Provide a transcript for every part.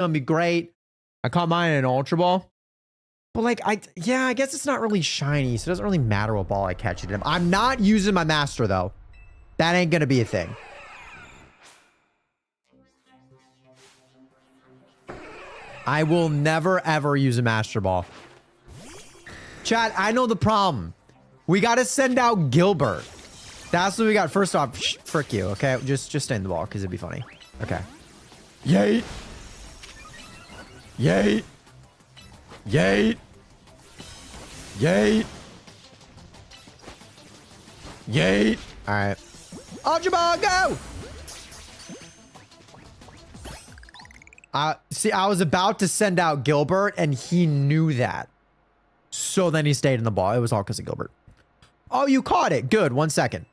gonna be great. I caught mine in an Ultra Ball. But like, I guess it's not really shiny, so it doesn't really matter what ball I catch it in. I'm not using my master, though. That ain't gonna be a thing. I will never, ever use a master ball. Chat, I know the problem. We gotta send out Gilbert. That's what we got. First off, frick you, okay? Just stay in the ball, because it'd be funny. Okay. Yeet. Yeet. Yeet. Yeet. Yeet. All right. Ultra Ball, go! See, I was about to send out Gilbert, and he knew that. So then he stayed in the ball. It was all because of Gilbert. Oh, you caught it. Good. 1 second.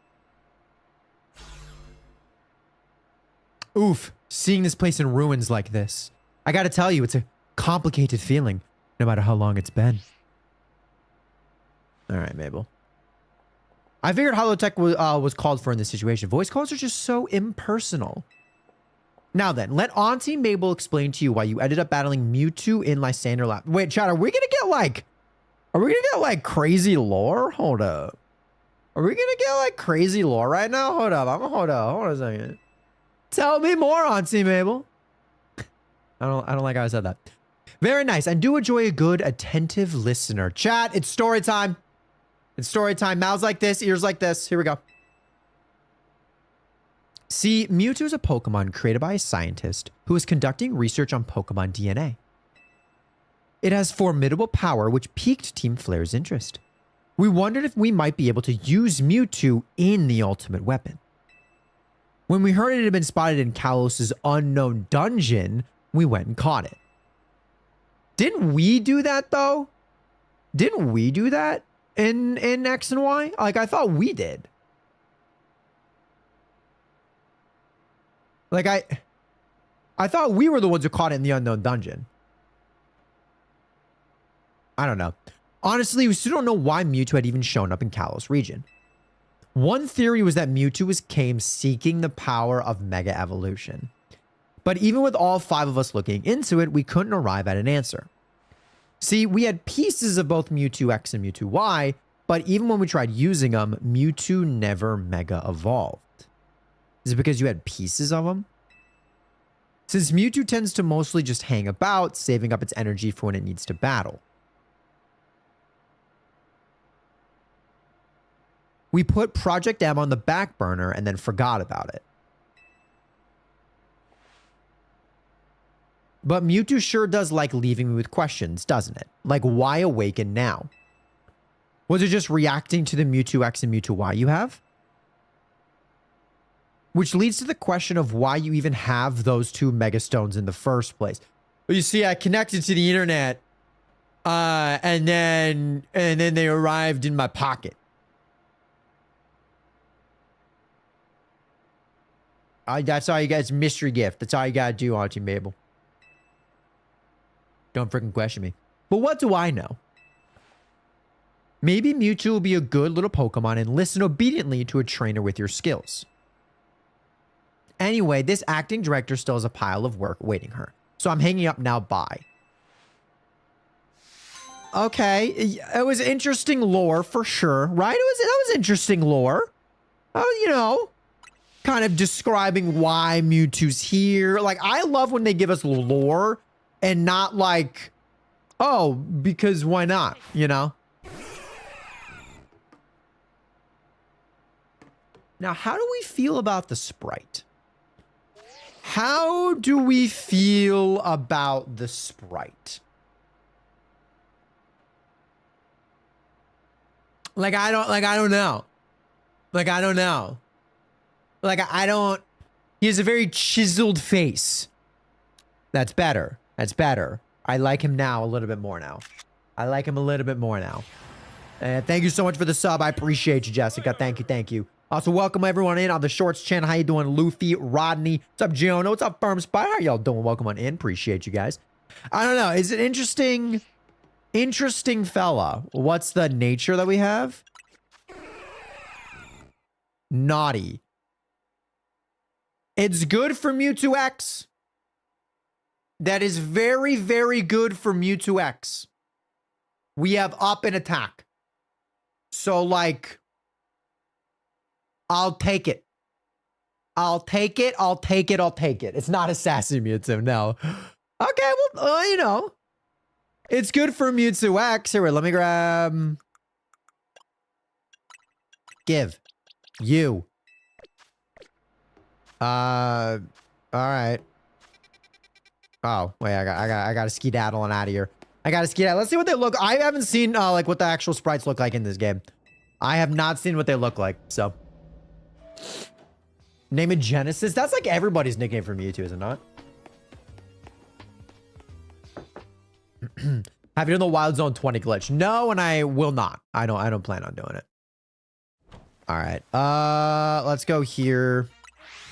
Oof. Seeing this place in ruins like this. I gotta tell you, it's a complicated feeling, no matter how long it's been. All right, Mabel. I figured holotech was called for in this situation. Voice calls are just so impersonal. Now then, let Auntie Mabel explain to you why you ended up battling Mewtwo in Lysander Lab. Wait, chat, are we gonna get like crazy lore? Hold up. Are we gonna get like crazy lore right now? Hold up. Hold on a second. Tell me more, Auntie Mabel. I don't like how I said that. Very nice. I do enjoy a good, attentive listener. Chat, it's story time. It's story time. Mouths like this, ears like this. Here we go. See, Mewtwo is a Pokemon created by a scientist who is conducting research on Pokemon DNA. It has formidable power, which piqued Team Flare's interest. We wondered if we might be able to use Mewtwo in the ultimate weapon. When we heard it had been spotted in Kalos's unknown dungeon, we went and caught it. Didn't we do that, though? Didn't we do that in X and Y? Like, I thought we did. Like, I thought we were the ones who caught it in the unknown dungeon. I don't know. Honestly, we still don't know why Mewtwo had even shown up in Kalos region. One theory was that Mewtwo came seeking the power of Mega Evolution. But even with all 5 of us looking into it, we couldn't arrive at an answer. See, we had pieces of both Mewtwo X and Mewtwo Y, but even when we tried using them, Mewtwo never Mega Evolved. Is it because you had pieces of them? Since Mewtwo tends to mostly just hang about, saving up its energy for when it needs to battle. We put Project M on the back burner and then forgot about it. But Mewtwo sure does like leaving me with questions, doesn't it? Like, why awaken now? Was it just reacting to the Mewtwo X and Mewtwo Y you have? Which leads to the question of why you even have those 2 Mega Stones in the first place. Well, you see, I connected to the internet, and then they arrived in my pocket. That's all you guys, mystery gift. That's all you gotta do, Auntie Mabel. Don't freaking question me. But what do I know? Maybe Mewtwo will be a good little Pokemon and listen obediently to a trainer with your skills. Anyway, this acting director still has a pile of work waiting her. So I'm hanging up now, bye. Okay, it was interesting lore for sure, right? That was interesting lore. Oh, you know, kind of describing why Mewtwo's here. Like, I love when they give us lore and not like, oh, because why not, you know? Now, how do we feel about the sprite? How do we feel about the sprite? Like, I don't know. Like, I don't know. Like, he has a very chiseled face. That's better. That's better. I like him now a little bit more now. I like him a little bit more now. Thank you so much for the sub. I appreciate you, Jessica. Thank you. Thank you. Also, welcome everyone in on the Shorts channel. How you doing, Luffy, Rodney? What's up, Giono? What's up, Firm Spy? How y'all doing? Welcome on in. Appreciate you guys. I don't know. Is it interesting? Interesting fella. What's the nature that we have? Naughty. It's good for Mewtwo X. that is very, very good for Mewtwo X. We have up and attack. So, like, I'll take it. I'll take it. I'll take it. I'll take it. It's not a sassy Mewtwo, no. Okay, well, you know. It's good for Mewtwo X. Here, wait, let me grab... Give. You. All right. Oh, wait, I got to skedaddle on out of here. I got to skedaddle. Let's see what they look. I haven't seen, like, what the actual sprites look like in this game. I have not seen what they look like, so. Name it Genesis. That's like everybody's nickname for Mewtwo, is it not? Have you done the Wild Zone 20 glitch? No, and I will not. I don't plan on doing it. All right. Let's go here.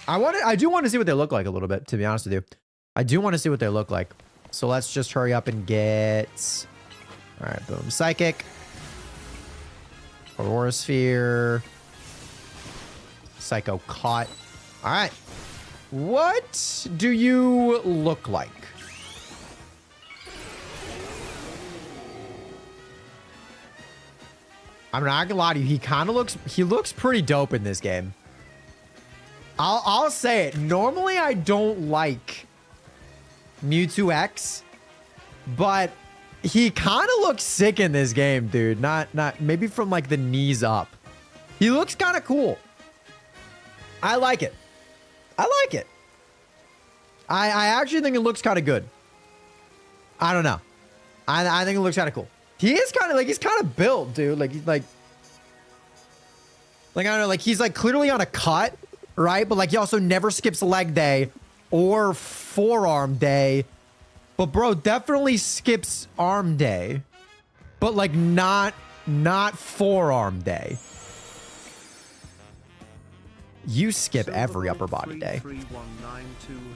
I do want to see what they look like a little bit, to be honest with you. I do want to see what they look like. So let's just hurry up and get... All right, boom. Psychic. Aurora Sphere. Psycho caught. All right. What do you look like? I'm not gonna lie to you. He looks pretty dope in this game. I'll say it. Normally, I don't like Mewtwo X, but he kind of looks sick in this game, dude. Not maybe from like the knees up. He looks kind of cool. I like it. I like it. I actually think it looks kind of good. I don't know. I think it looks kind of cool. He is kind of like, he's kind of built, dude. Like, he's like, I don't know, like he's like clearly on a cut, right? But like he also never skips leg day or forearm day. But bro, definitely skips arm day. But like not forearm day. You skip every upper body day.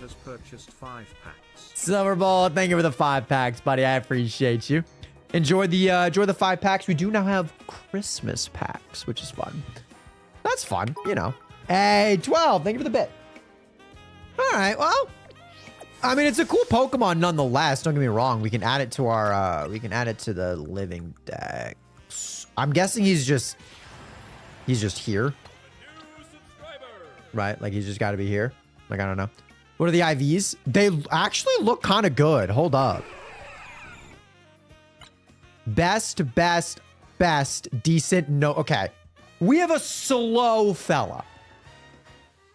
Has purchased 5 packs. Silverball, thank you for the 5 packs, buddy. I appreciate you. Enjoy the 5 packs. We do now have Christmas packs, which is fun. That's fun, you know. Hey, 12, thank you for the bit. All right, well, I mean, it's a cool Pokemon nonetheless. Don't get me wrong. We can add it to our, we can add it to the living decks. I'm guessing he's just here. Right, like he's just got to be here. Like, I don't know. What are the IVs? They actually look kind of good. Hold up. Best, decent, no. Okay. We have a slow fella.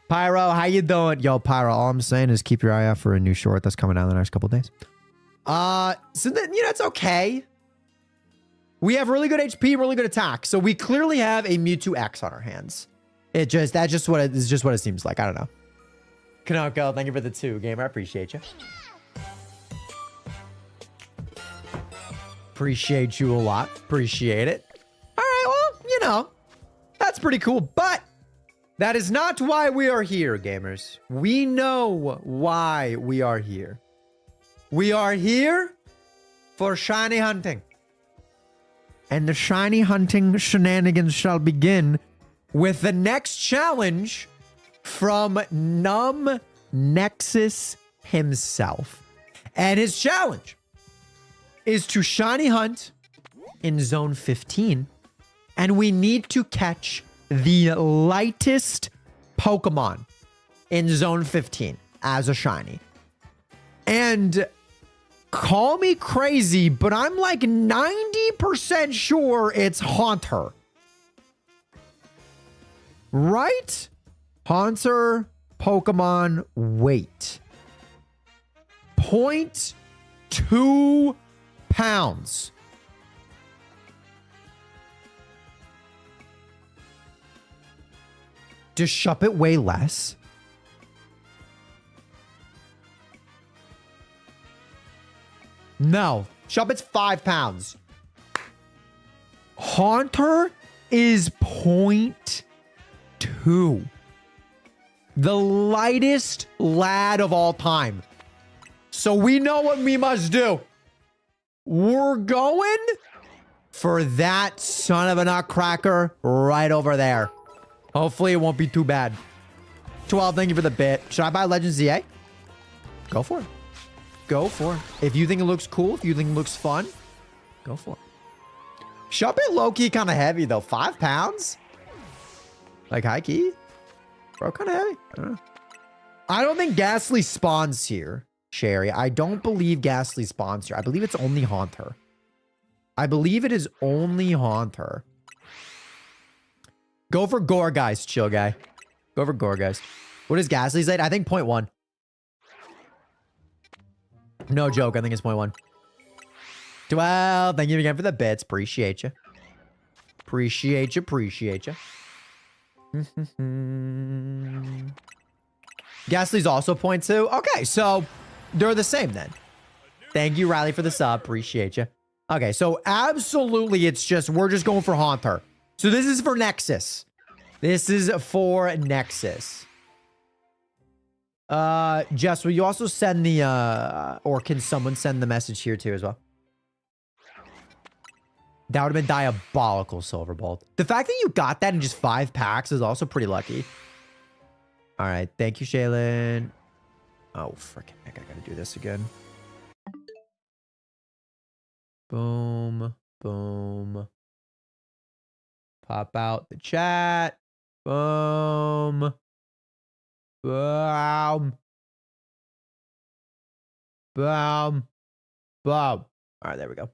Pyro, how you doing? Yo, Pyro, all I'm saying is keep your eye out for a new short that's coming out in the next couple days. So then, you know, it's okay. We have really good HP, really good attack. So we clearly have a Mewtwo X on our hands. That's just what it seems like. I don't know. Kanoko, thank you for the 2 game. I appreciate you. Appreciate you a lot. Appreciate it. All right, well, you know, that's pretty cool. But that is not why we are here, gamers. We know why we are here. We are here for shiny hunting. And the shiny hunting shenanigans shall begin with the next challenge from Numb Nexus himself. And his challenge is to shiny hunt in zone 15. And we need to catch the lightest Pokemon in zone 15 as a shiny. And call me crazy, but I'm like 90% sure it's Haunter. Right? Haunter Pokemon weight. 0.2 pounds. Does Shuppet weigh less? No. Shuppet's 5 pounds. Haunter is 0.2. The lightest lad of all time. So we know what we must do. We're going for that son of a nutcracker right over there. Hopefully it won't be too bad. 12, thank you for the bit. Should I buy Legends ZA? Go for it. Go for it. If you think it looks cool, if you think it looks fun, go for it. Shop it low-key kind of heavy, though. 5 pounds? Like, high-key? Bro, kind of heavy. I don't know. I don't think Ghastly spawns here, Sherry. I don't believe Ghastly spawns here. I believe it's only Haunter. I believe it is only Haunter. Go for Gore, guys. Chill, guy. Go for Gore, guys. What is Ghastly's at? I think 0.1. No joke. I think it's 0.1. 12. Thank you again for the bits. Appreciate you. Appreciate you. Appreciate you. Ghastly's also 0.2. Okay, so they're the same then. Thank you, Riley, for the sub. Appreciate you. Okay, so absolutely, it's just, we're just going for Haunter. So this is for Nexus. This is for Nexus. Jess, will you also send the, or can someone send the message here too as well? That would have been diabolical, Silverbolt. The fact that you got that in just 5 packs is also pretty lucky. All right. Thank you, Shaylin. Oh, freaking heck. I got to do this again. Boom. Boom. Pop out the chat. Boom. Boom. Boom. Boom. All right. There we go.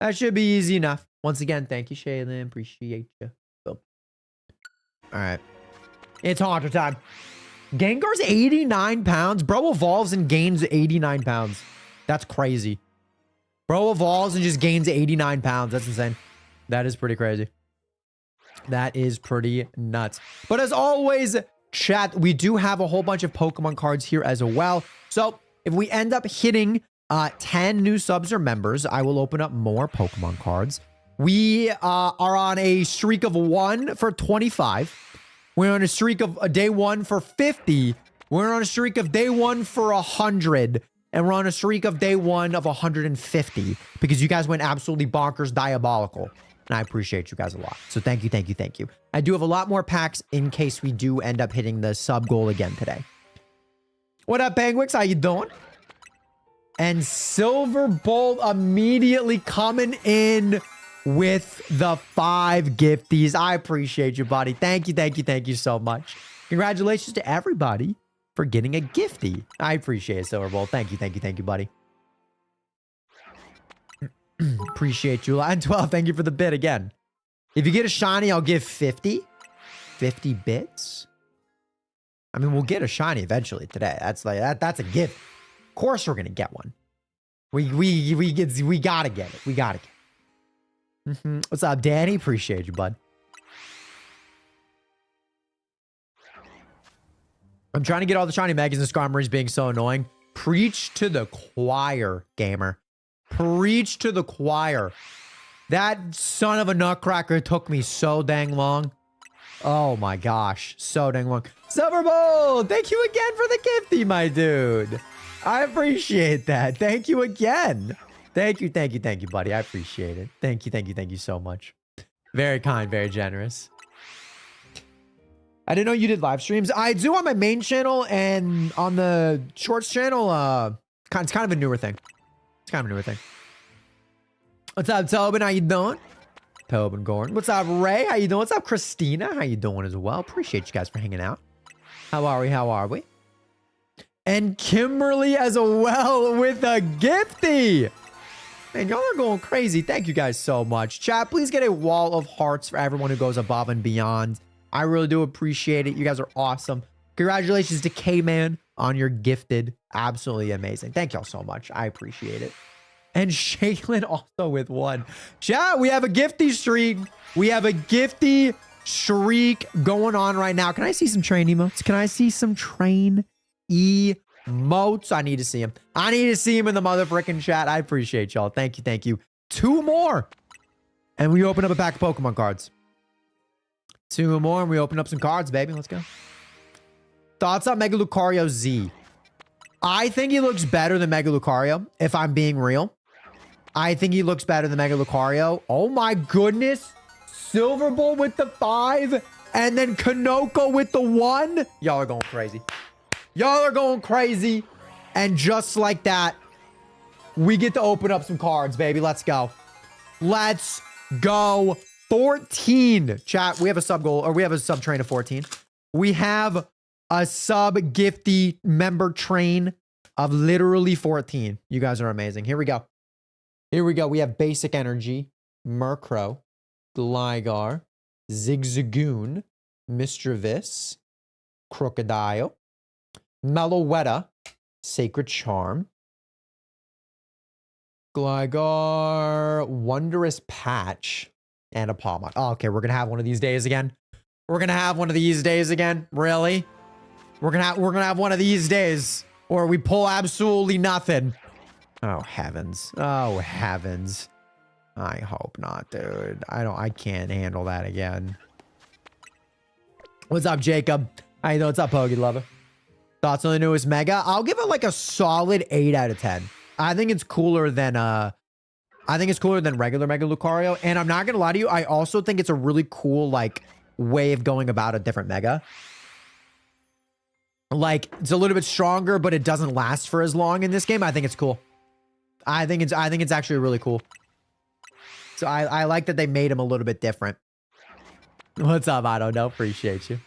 That should be easy enough. Once again, thank you, Shaylin. Appreciate you. Boom. All right. It's Haunter time. Gengar's 89 pounds. Bro evolves and gains 89 pounds. That's crazy. Bro evolves and just gains 89 pounds. That's insane. That is pretty crazy. That is pretty nuts. But as always, chat, we do have a whole bunch of Pokemon cards here as well. So if we end up hitting 10 new subs or members, I will open up more Pokemon cards. We are on a streak of 1 for 25. We're on a streak of day 1 for 50. We're on a streak of day 1 for 100. And we're on a streak of day 1 of 150 because you guys went absolutely bonkers diabolical. And I appreciate you guys a lot. So thank you, thank you, thank you. I do have a lot more packs in case we do end up hitting the sub goal again today. What up, Penguix? How you doing? And Silverbolt immediately coming in with the 5 gifties. I appreciate you, buddy. Thank you, thank you, thank you so much. Congratulations to everybody for getting a gifty. I appreciate it, Silverbolt. Thank you, thank you, thank you, buddy. Appreciate you. Line 12, thank you for the bit again. If you get a shiny, I'll give 50. 50 bits? I mean, we'll get a shiny eventually today. That's like that's a gift. Of course we're gonna get one. We gotta get it. We gotta get it. What's up, Danny? Appreciate you, bud. I'm trying to get all the shiny megas and Skarmory's being so annoying. Preach to the choir, gamer. Preach to the choir. That son of a nutcracker took me so dang long. Oh my gosh. So dang long. Silverbolt, thank you again for the gifty, my dude. I appreciate that. Thank you again. Thank you, thank you, thank you, buddy. I appreciate it. Thank you, thank you, thank you so much. Very kind, very generous. I didn't know you did live streams. I do on my main channel and on the shorts channel. It's kind of a newer thing. It's kind of a newer thing. What's up, Tobin? How you doing? Tobin Gordon. What's up, Ray? How you doing? What's up, Christina? How you doing as well? Appreciate you guys for hanging out. How are we? How are we? And Kimberly as well with a gifty. Man, y'all are going crazy. Thank you guys so much. Chat, please get a wall of hearts for everyone who goes above and beyond. I really do appreciate it. You guys are awesome. Congratulations to K-Man on your gifted. Absolutely amazing. Thank y'all so much. I appreciate it. And Shaylin also with 1. Chat, we have a gifty streak. We have a gifty streak going on right now. Can I see some train emotes? Can I see some train emotes? I need to see him. I need to see him in the mother frickin' chat. I appreciate y'all. Thank you. Thank you. 2 more. And we open up a pack of Pokemon cards. 2 more and we open up some cards, baby. Let's go. Thoughts on Mega Lucario Z? I think he looks better than Mega Lucario, if I'm being real. I think he looks better than Mega Lucario. Oh my goodness. Silverbolt with the 5 and then Kanoko with the 1. Y'all are going crazy. Y'all are going crazy. And just like that, we get to open up some cards, baby. Let's go. Let's go. 14. Chat, we have a sub goal, or we have a sub train of 14. We have a sub gifty member train of literally 14. You guys are amazing. Here we go. Here we go. We have Basic Energy, Murkrow, Gligar, Zigzagoon, Mischievous, Crocodile, Meloetta, Sacred Charm, Gligar, Wondrous Patch, and a Palmot. Oh, okay, we're gonna have one of these days again. We're gonna have one of these days again. Really? We're gonna have one of these days, or we pull absolutely nothing. Oh heavens! Oh heavens! I hope not, dude. I can't handle that again. What's up, Jacob? How you doing? What's up, Pogi Lover? Thoughts on the newest Mega? I'll give it like a solid 8 out of 10. I think it's cooler than regular Mega Lucario. And I'm not gonna lie to you, I also think it's a really cool like way of going about a different Mega. Like it's a little bit stronger, but it doesn't last for as long in this game. I think it's cool. I think it's actually really cool. So I like that they made him a little bit different. What's up? I don't know. Appreciate you.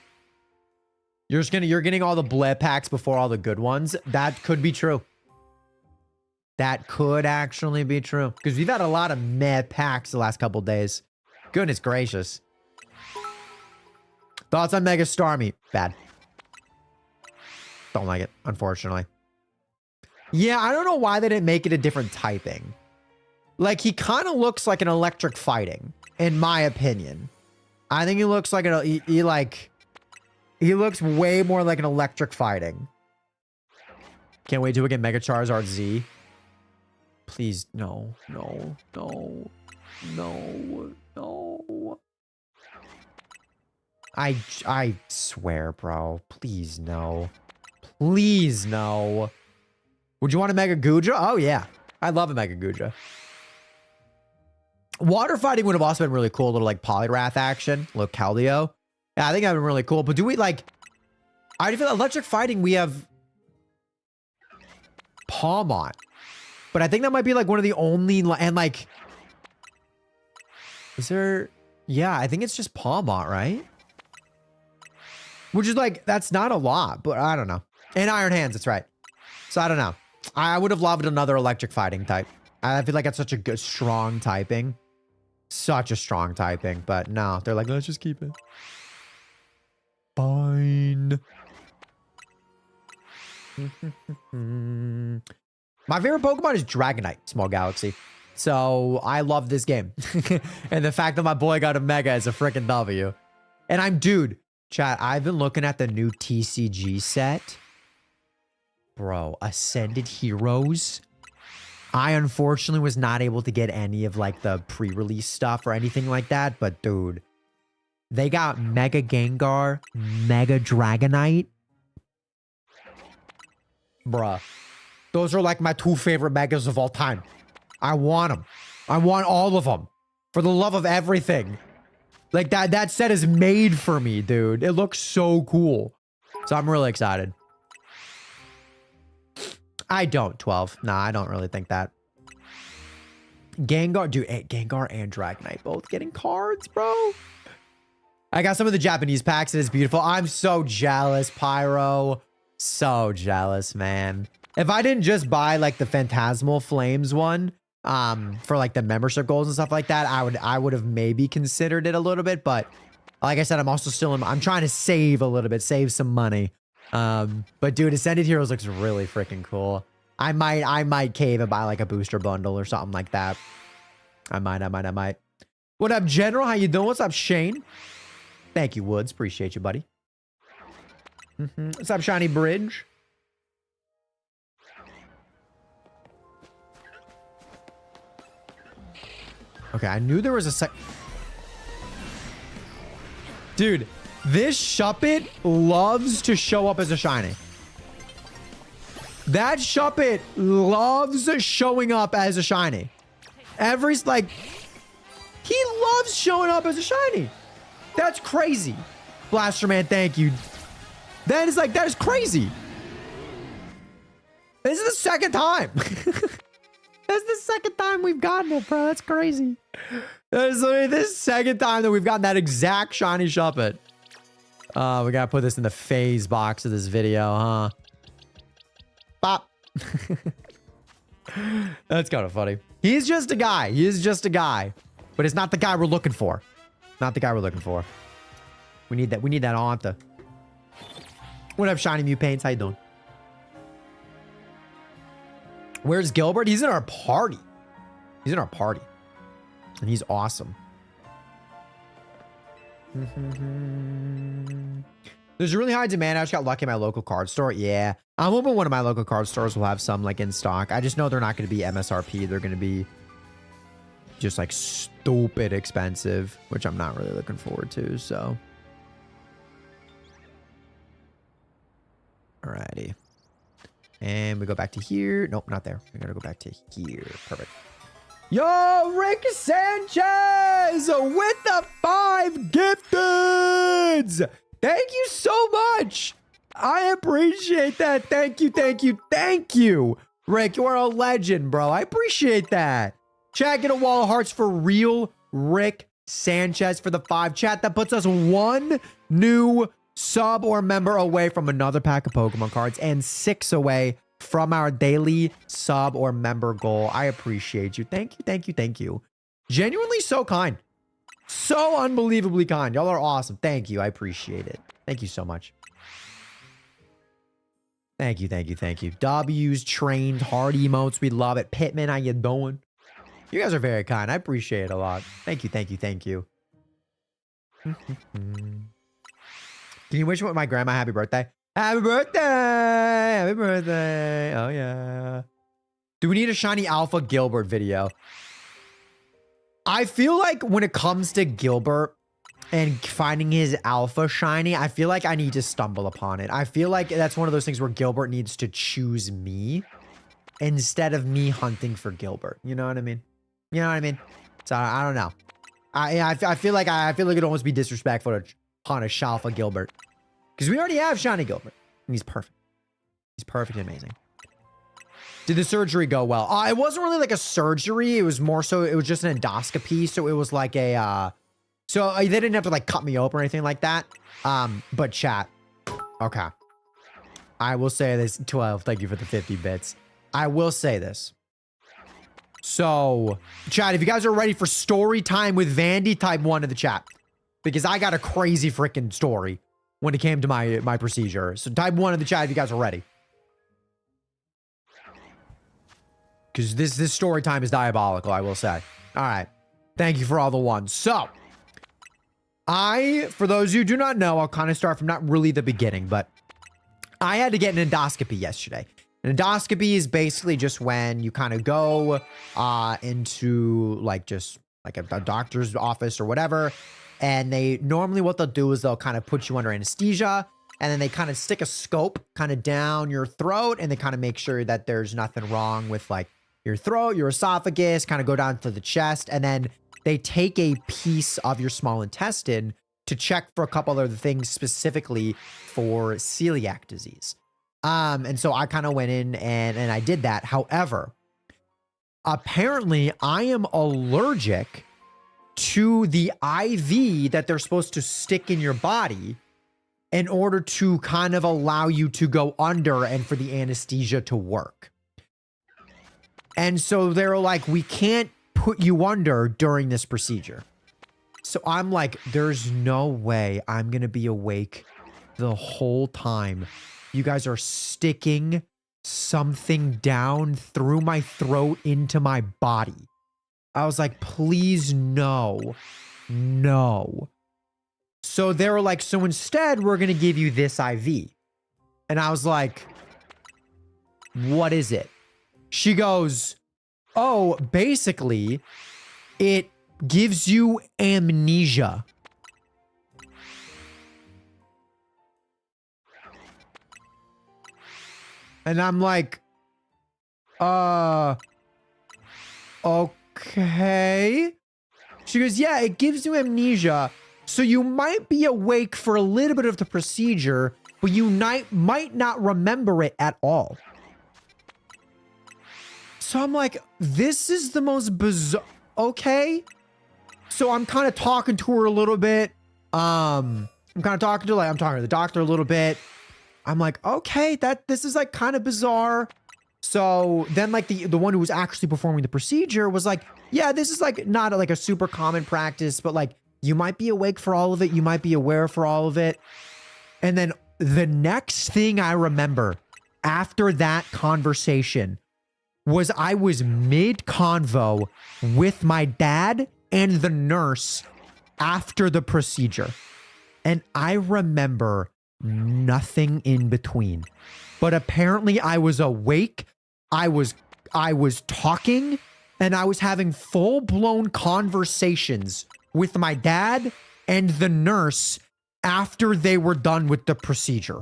You're getting all the bleh packs before all the good ones. That could be true. That could actually be true. Because we've had a lot of meh packs the last couple days. Goodness gracious. Thoughts on Mega Starmie? Bad. Don't like it, unfortunately. Yeah, I don't know why they didn't make it a different typing. Like, he kind of looks like an electric fighting, in my opinion. I think he looks like he looks way more like an electric fighting. Can't wait till we get Mega Charizard Z. Please, no. I swear, bro. Please, no. Please, no. Would you want a Mega Gudra? Oh, yeah. I love a Mega Gudra. Water fighting would have also been really cool. A little like Poliwrath action. A little Keldeo. Yeah, I think that would be really cool. But do we like... I feel electric fighting, we have... Palmot. But I think that might be like one of the only... And like... Is there... Yeah, I think it's just Palmot, right? Which is like... That's not a lot, but I don't know. And Iron Hands, that's right. So I don't know. I would have loved another electric fighting type. I feel like it's such a good, strong typing. Such a strong typing. But no, they're like, let's just keep it. Fine. My favorite Pokemon is Dragonite, Small Galaxy. So I love this game. And the fact that my boy got a Mega is a freaking W. And dude, chat, I've been looking at the new TCG set. Bro, Ascended Heroes. I unfortunately was not able to get any of like the pre-release stuff or anything like that. But dude, they got Mega Gengar, Mega Dragonite. Bruh. Those are like my 2 favorite Megas of all time. I want them. I want all of them. For the love of everything. Like that set is made for me, dude. It looks so cool. So I'm really excited. I don't, 12. Nah, I don't really think that. Gengar, dude, Gengar and Dragonite both getting cards, bro. I got some of the Japanese packs. It is beautiful. I'm so jealous, Pyro. So jealous, man. If I didn't just buy like the Phantasmal Flames one, for like the membership goals and stuff like that, I would have maybe considered it a little bit. But like I said, I'm also still I'm trying to save a little bit, save some money. But dude, Ascended Heroes looks really freaking cool. I might cave and buy like a booster bundle or something like that. I might. What up, General? How you doing? What's up, Shane? Thank you, Woods. Appreciate you, buddy. What's up, Shiny Bridge? Okay, I knew there was a Dude, this Shuppet loves to show up as a shiny. That Shuppet loves showing up as a shiny. He loves showing up as a shiny. That's crazy. Blaster Man, thank you. That is crazy. This is the second time. That's the second time we've gotten it, bro. That's crazy. That is literally the second time that we've gotten that exact shiny Shuppet. We gotta put this in the phase box of this video, huh? Bop. That's kind of funny. He's just a guy. He is just a guy. But it's not the guy we're looking for. Not the guy we're looking for. We need that. We need that Anta. What up, Shiny Mew Paints? How you doing? Where's Gilbert? He's in our party. He's in our party. And he's awesome. There's a really high demand. I just got lucky in my local card store. Yeah. I'm hoping one of my local card stores will have some like in stock. I just know they're not going to be MSRP. They're going to be just like stupid expensive, which I'm not really looking forward to. So. Alrighty. And we go back to here. Nope, not there. We gotta go back to here. Perfect. Yo, Rick Sanchez with the 5 gifteds. Thank you so much. I appreciate that. Thank you, thank you, thank you. Rick, you are a legend, bro. I appreciate that. Chat, get a wall of hearts for real Rick Sanchez for the 5. Chat, that puts us 1 new sub or member away from another pack of Pokemon cards and 6 away from our daily sub or member goal. I appreciate you. Thank you, thank you, thank you. Genuinely so kind. So unbelievably kind. Y'all are awesome. Thank you. I appreciate it. Thank you so much. Thank you, thank you, thank you. W's, trained, hard emotes. We love it. Pitman, how you doing? You guys are very kind. I appreciate it a lot. Thank you, thank you, thank you. Can you wish my grandma happy birthday? Happy birthday! Happy birthday! Oh, yeah. Do we need a shiny Alpha Gilbert video? I feel like when it comes to Gilbert and finding his Alpha shiny, I feel like I need to stumble upon it. I feel like that's one of those things where Gilbert needs to choose me instead of me hunting for Gilbert. You know what I mean? You know what I mean? So I don't know. I feel like it'd almost be disrespectful to hunt a Shalfa Gilbert. Because we already have Shiny Gilbert. And he's perfect. He's perfect and amazing. Did the surgery go well? It wasn't really like a surgery. It was more so, it was just an endoscopy. So it was like a, they didn't have to like cut me open or anything like that. But chat. Okay. I will say this. 12. Thank you for the 50 bits. I will say this. So, chat, if you guys are ready for story time with Vandy, type 1 in the chat. Because I got a crazy freaking story when it came to my procedure. So type 1 in the chat if you guys are ready. Because this story time is diabolical, I will say. All right. Thank you for all the ones. So, for those of you who do not know, I'll kind of start from not really the beginning, but I had to get an endoscopy yesterday. An endoscopy is basically just when you kind of go into like just like a doctor's office or whatever. And they normally what they'll do is they'll kind of put you under anesthesia and then they kind of stick a scope kind of down your throat and they kind of make sure that there's nothing wrong with like your throat, your esophagus, kind of go down to the chest. And then they take a piece of your small intestine to check for a couple other things specifically for celiac disease. And so I kind of went in and I did that. However, apparently I am allergic to the IV that they're supposed to stick in your body in order to kind of allow you to go under and for the anesthesia to work. And so they're like, we can't put you under during this procedure. So I'm like, there's no way I'm going to be awake the whole time. You guys are sticking something down through my throat into my body. I was like, please, no. No. So they were like, so instead, we're going to give you this IV. And I was like, what is it? She goes, oh, basically, it gives you amnesia. And I'm like, okay. She goes, yeah, it gives you amnesia. So you might be awake for a little bit of the procedure, but you might not remember it at all. So I'm like, this is the most bizarre. Okay. So I'm kind of talking to her a little bit. I'm kind of talking to like, I'm talking to the doctor a little bit. I'm like, okay, this is like kind of bizarre. So then like the one who was actually performing the procedure was like, yeah, this is like not like a super common practice, but like you might be awake for all of it. You might be aware for all of it. And then the next thing I remember after that conversation was I was mid-convo with my dad and the nurse after the procedure. And I remember nothing in between. But apparently I was awake, I was talking, and I was having full-blown conversations with my dad and the nurse after they were done with the procedure.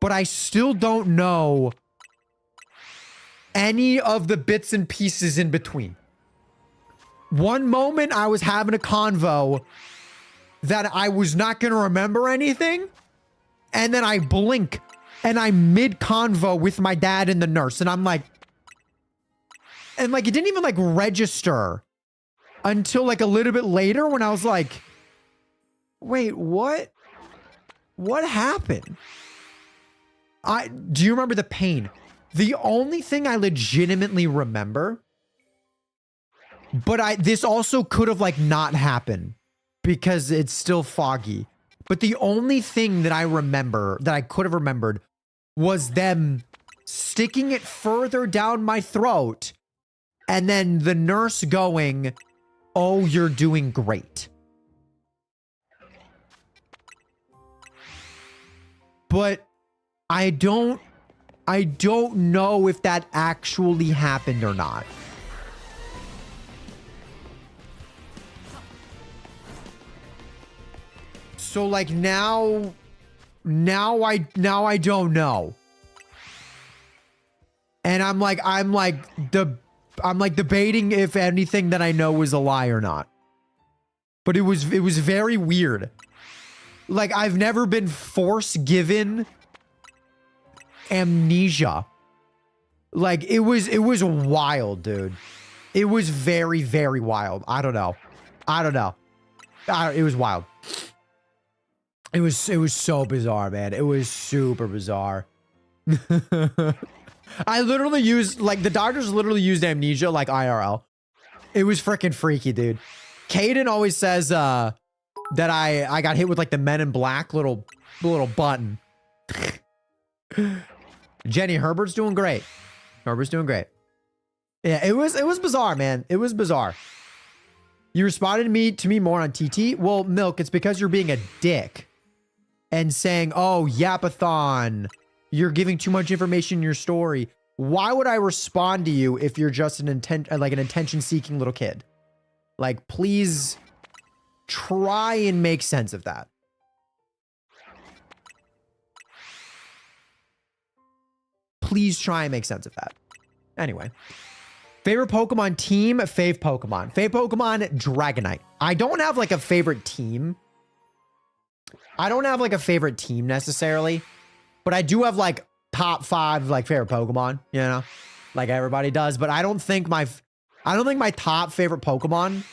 But I still don't know any of the bits and pieces in between. One moment I was having a convo that I was not going to remember anything. And then I blink and I'm mid-convo with my dad and the nurse. And I'm like, and like, it didn't even like register until like a little bit later when I was like, wait, what? What happened? Do you remember the pain? The only thing I legitimately remember, but this also could have like not happened because it's still foggy. But the only thing that I remember, that I could have remembered, was them sticking it further down my throat and then the nurse going, "Oh, you're doing great." But I don't know if that actually happened or not. So like now I don't know. And I'm debating if anything that I know was a lie or not. But it was very weird. Like I've never been force given amnesia. Like it was wild, dude. It was very, very wild. I don't know. It was wild. It was so bizarre, man. It was super bizarre. I literally used, like, the doctors literally used amnesia like IRL. It was freaking freaky, dude. Caden always says that I got hit with like the Men in Black little button. Jenny, Herbert's doing great. Herbert's doing great. Yeah, it was bizarre, man. It was bizarre. You responded to me more on TT. Well, Milk, it's because you're being a dick and saying, "Oh, yapathon, you're giving too much information in your story." Why would I respond to you if you're just an attention-seeking little kid? Like, please try and make sense of that. Please try and make sense of that. Anyway. Favorite Pokemon team? Fave Pokemon. Fave Pokemon, Dragonite. I don't have like a favorite team. I don't have like a favorite team necessarily. But I do have like top 5 like favorite Pokemon, you know? Like everybody does. But I don't think my top favorite Pokemon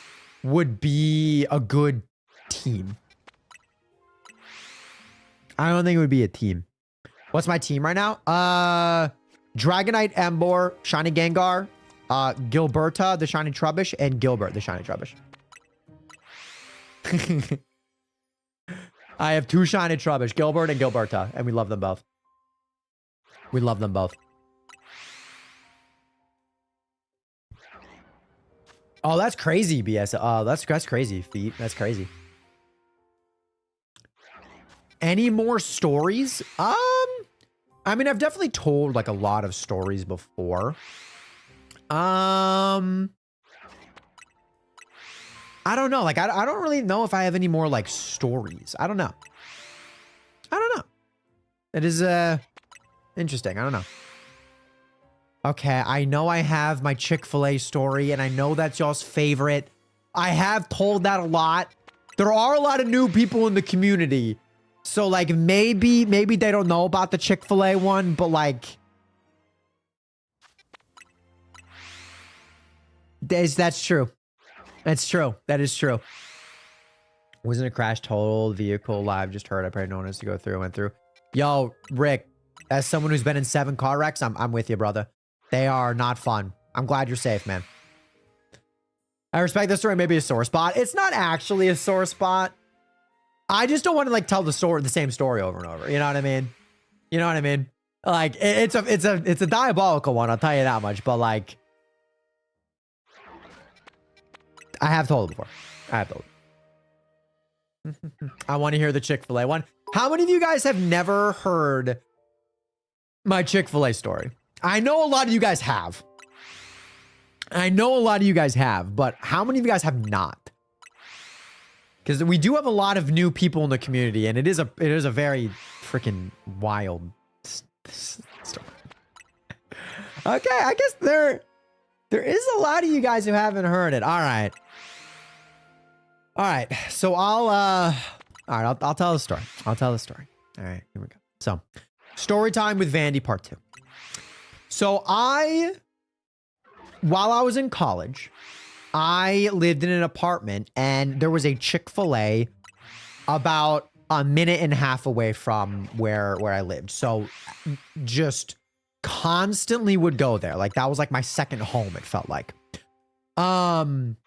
would be a good team. I don't think it would be a team. What's my team right now? Dragonite, Emboar, Shiny Gengar, Gilberta, the Shiny Trubbish, and Gilbert, the Shiny Trubbish. I have 2 Shiny Trubbish, Gilbert and Gilberta, and we love them both. We love them both. Oh, that's crazy, BS. That's crazy, Feet. That's crazy. Any more stories? I mean, I've definitely told like a lot of stories before. I don't know. Like, I don't really know if I have any more like stories. I don't know. It is interesting. I don't know. Okay, I know I have my Chick-fil-A story, and I know that's y'all's favorite. I have told that a lot. There are a lot of new people in the community. So, like, maybe they don't know about the Chick-fil-A one, but, like, That's true. That's true. That is true. Wasn't a crash total vehicle live? Just heard. I probably no one has to go through. Went through. Yo, Rick, as someone who's been in 7 car wrecks, I'm with you, brother. They are not fun. I'm glad you're safe, man. I respect this story. Maybe a sore spot. It's not actually a sore spot. I just don't want to like tell the same story over and over. You know what I mean? You know what I mean? Like it's a diabolical one. I'll tell you that much. But like, I have told it before. I have told it. I want to hear the Chick-fil-A one. How many of you guys have never heard my Chick-fil-A story? I know a lot of you guys have. I know a lot of you guys have, but how many of you guys have not? Because we do have a lot of new people in the community, and it is a very freaking wild story. Okay, I guess there is a lot of you guys who haven't heard it. All right. All right. So I'll tell the story. I'll tell the story. All right, here we go. So, story time with Vandy part 2. So while I was in college, I lived in an apartment and there was a Chick-fil-A about a minute and a half away from where I lived. So just constantly would go there. Like that was like my second home, it felt like. And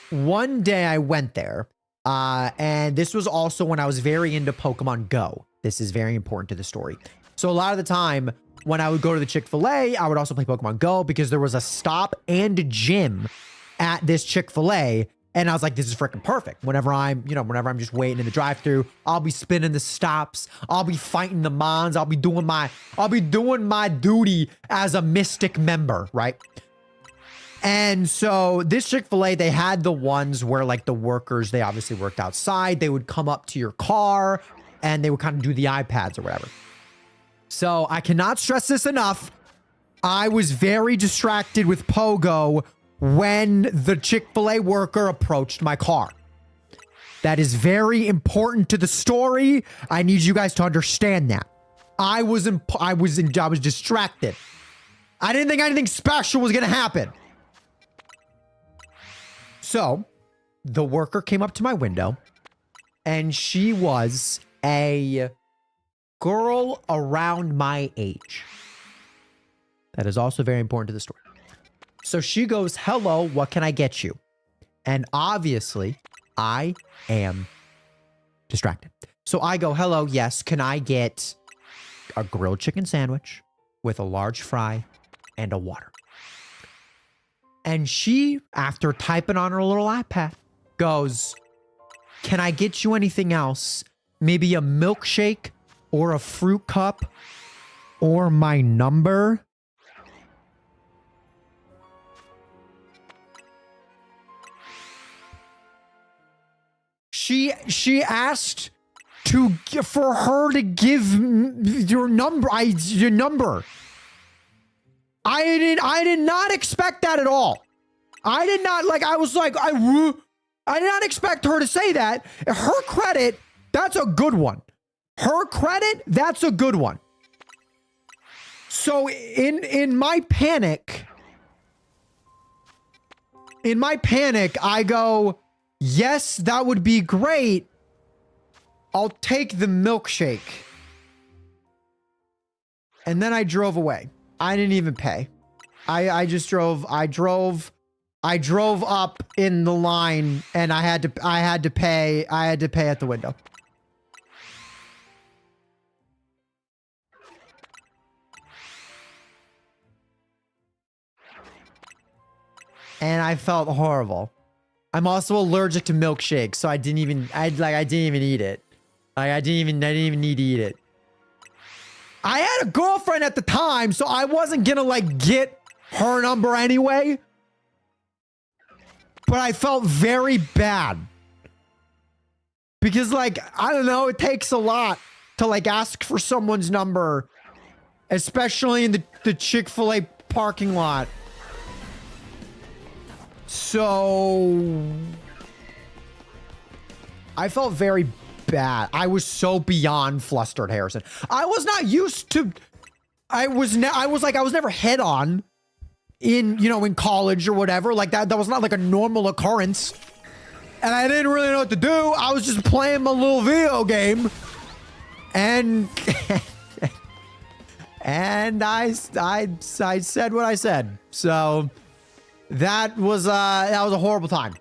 one day I went there, and this was also when I was very into Pokemon Go. This is very important to the story. So a lot of the time when I would go to the Chick-fil-A, I would also play Pokemon Go because there was a stop and a gym at this Chick-fil-A. And I was like, this is freaking perfect. Whenever I'm just waiting in the drive-thru, I'll be spinning the stops. I'll be fighting the mons. I'll be doing my duty as a Mystic member, right? And so this Chick-fil-A, they had the ones where like the workers, they obviously worked outside. They would come up to your car and they would kind of do the iPads or whatever. So I cannot stress this enough. I was very distracted with Pogo when the Chick-fil-A worker approached my car. That is very important to the story. I need you guys to understand that. I was distracted. I didn't think anything special was going to happen. So the worker came up to my window and she was a girl around my age. That is also very important to the story. So she goes, hello, what can I get you? And obviously, I am distracted. So I go, hello, yes, can I get a grilled chicken sandwich with a large fry and a water? And she, after typing on her little iPad, goes, can I get you anything else? Maybe a milkshake or a fruit cup or my number? She asked for her to give your number. Your number. I did not expect that at all. I did not I did not expect her to say that. Her credit, that's a good one. Her credit, that's a good one. So in my panic, I go, yes, that would be great. I'll take the milkshake. And then I drove away. I didn't even pay. I just drove. I drove up in the line and I had to pay at the window. And I felt horrible. I'm also allergic to milkshakes, so I didn't even eat it. I didn't even need to eat it. I had a girlfriend at the time, so I wasn't gonna get her number anyway. But I felt very bad. Because I don't know, it takes a lot to ask for someone's number. Especially in the Chick-fil-A parking lot. So I felt very bad. I was so beyond flustered, Harrison. I was not used to. I was never head on. in college or whatever. Like that was not like a normal occurrence. And I didn't really know what to do. I was just playing my little video game. And and I said what I said. So that was a horrible time.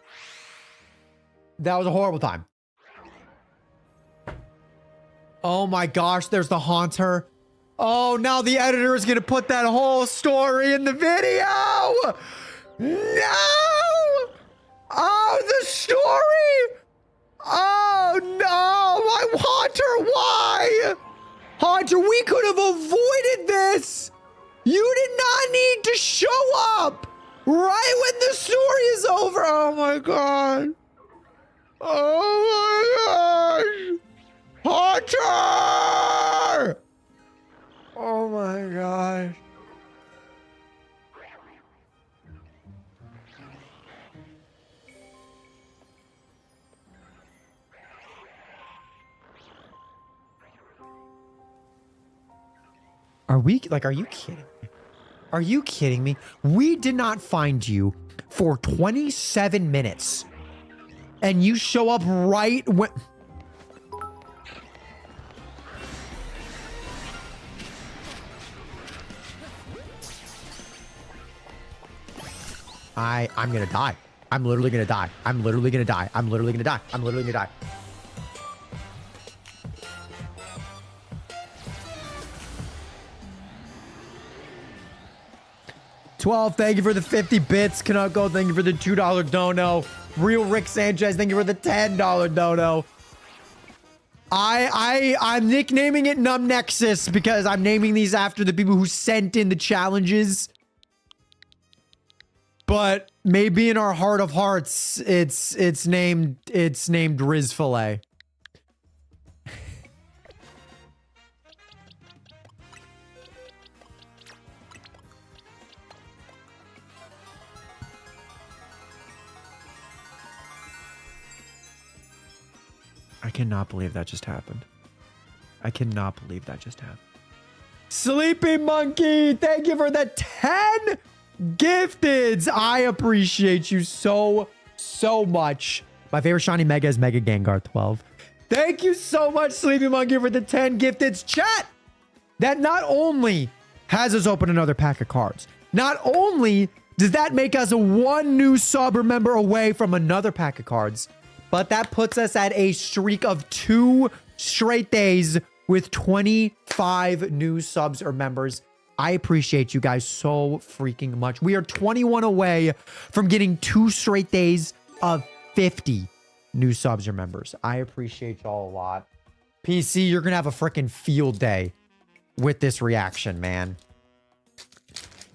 That was a horrible time. Oh my gosh, there's the haunter. Oh, now the editor is gonna put that whole story in the video. No! Oh, the story! Oh no, my Haunter, why? Haunter, we could have avoided this. You did not need to show up right when the story is over. Oh my god. Oh my gosh. Haunter! Oh my gosh. Are you kidding me? Are you kidding me? We did not find you for 27 minutes. And you show up right when... I'm gonna die. I'm literally gonna die. I'm literally gonna die. I'm literally gonna die. I'm literally gonna die. $12, thank you for the 50 bits. Kanako, thank you for the $2 dono. Real Rick Sanchez, thank you for the $10 dono. I'm nicknaming it Numb Nexus because I'm naming these after the people who sent in the challenges. But maybe in our heart of hearts, it's named Riz Filet. I cannot believe that just happened. I cannot believe that just happened. Sleepy Monkey, thank you for the 10 gifteds. I appreciate you so much. My favorite shiny mega is Mega Gengar 12. Thank you so much, Sleepy Monkey, for the 10 gifteds. Chat, that not only has us open another pack of cards, not only does that make us one new sub or member away from another pack of cards, but that puts us at a streak of 2 straight days with 25 new subs or members. I appreciate you guys so freaking much. We are 21 away from getting 2 straight days of 50 new subs or members. I appreciate y'all a lot. PC, you're going to have a freaking field day with this reaction, man.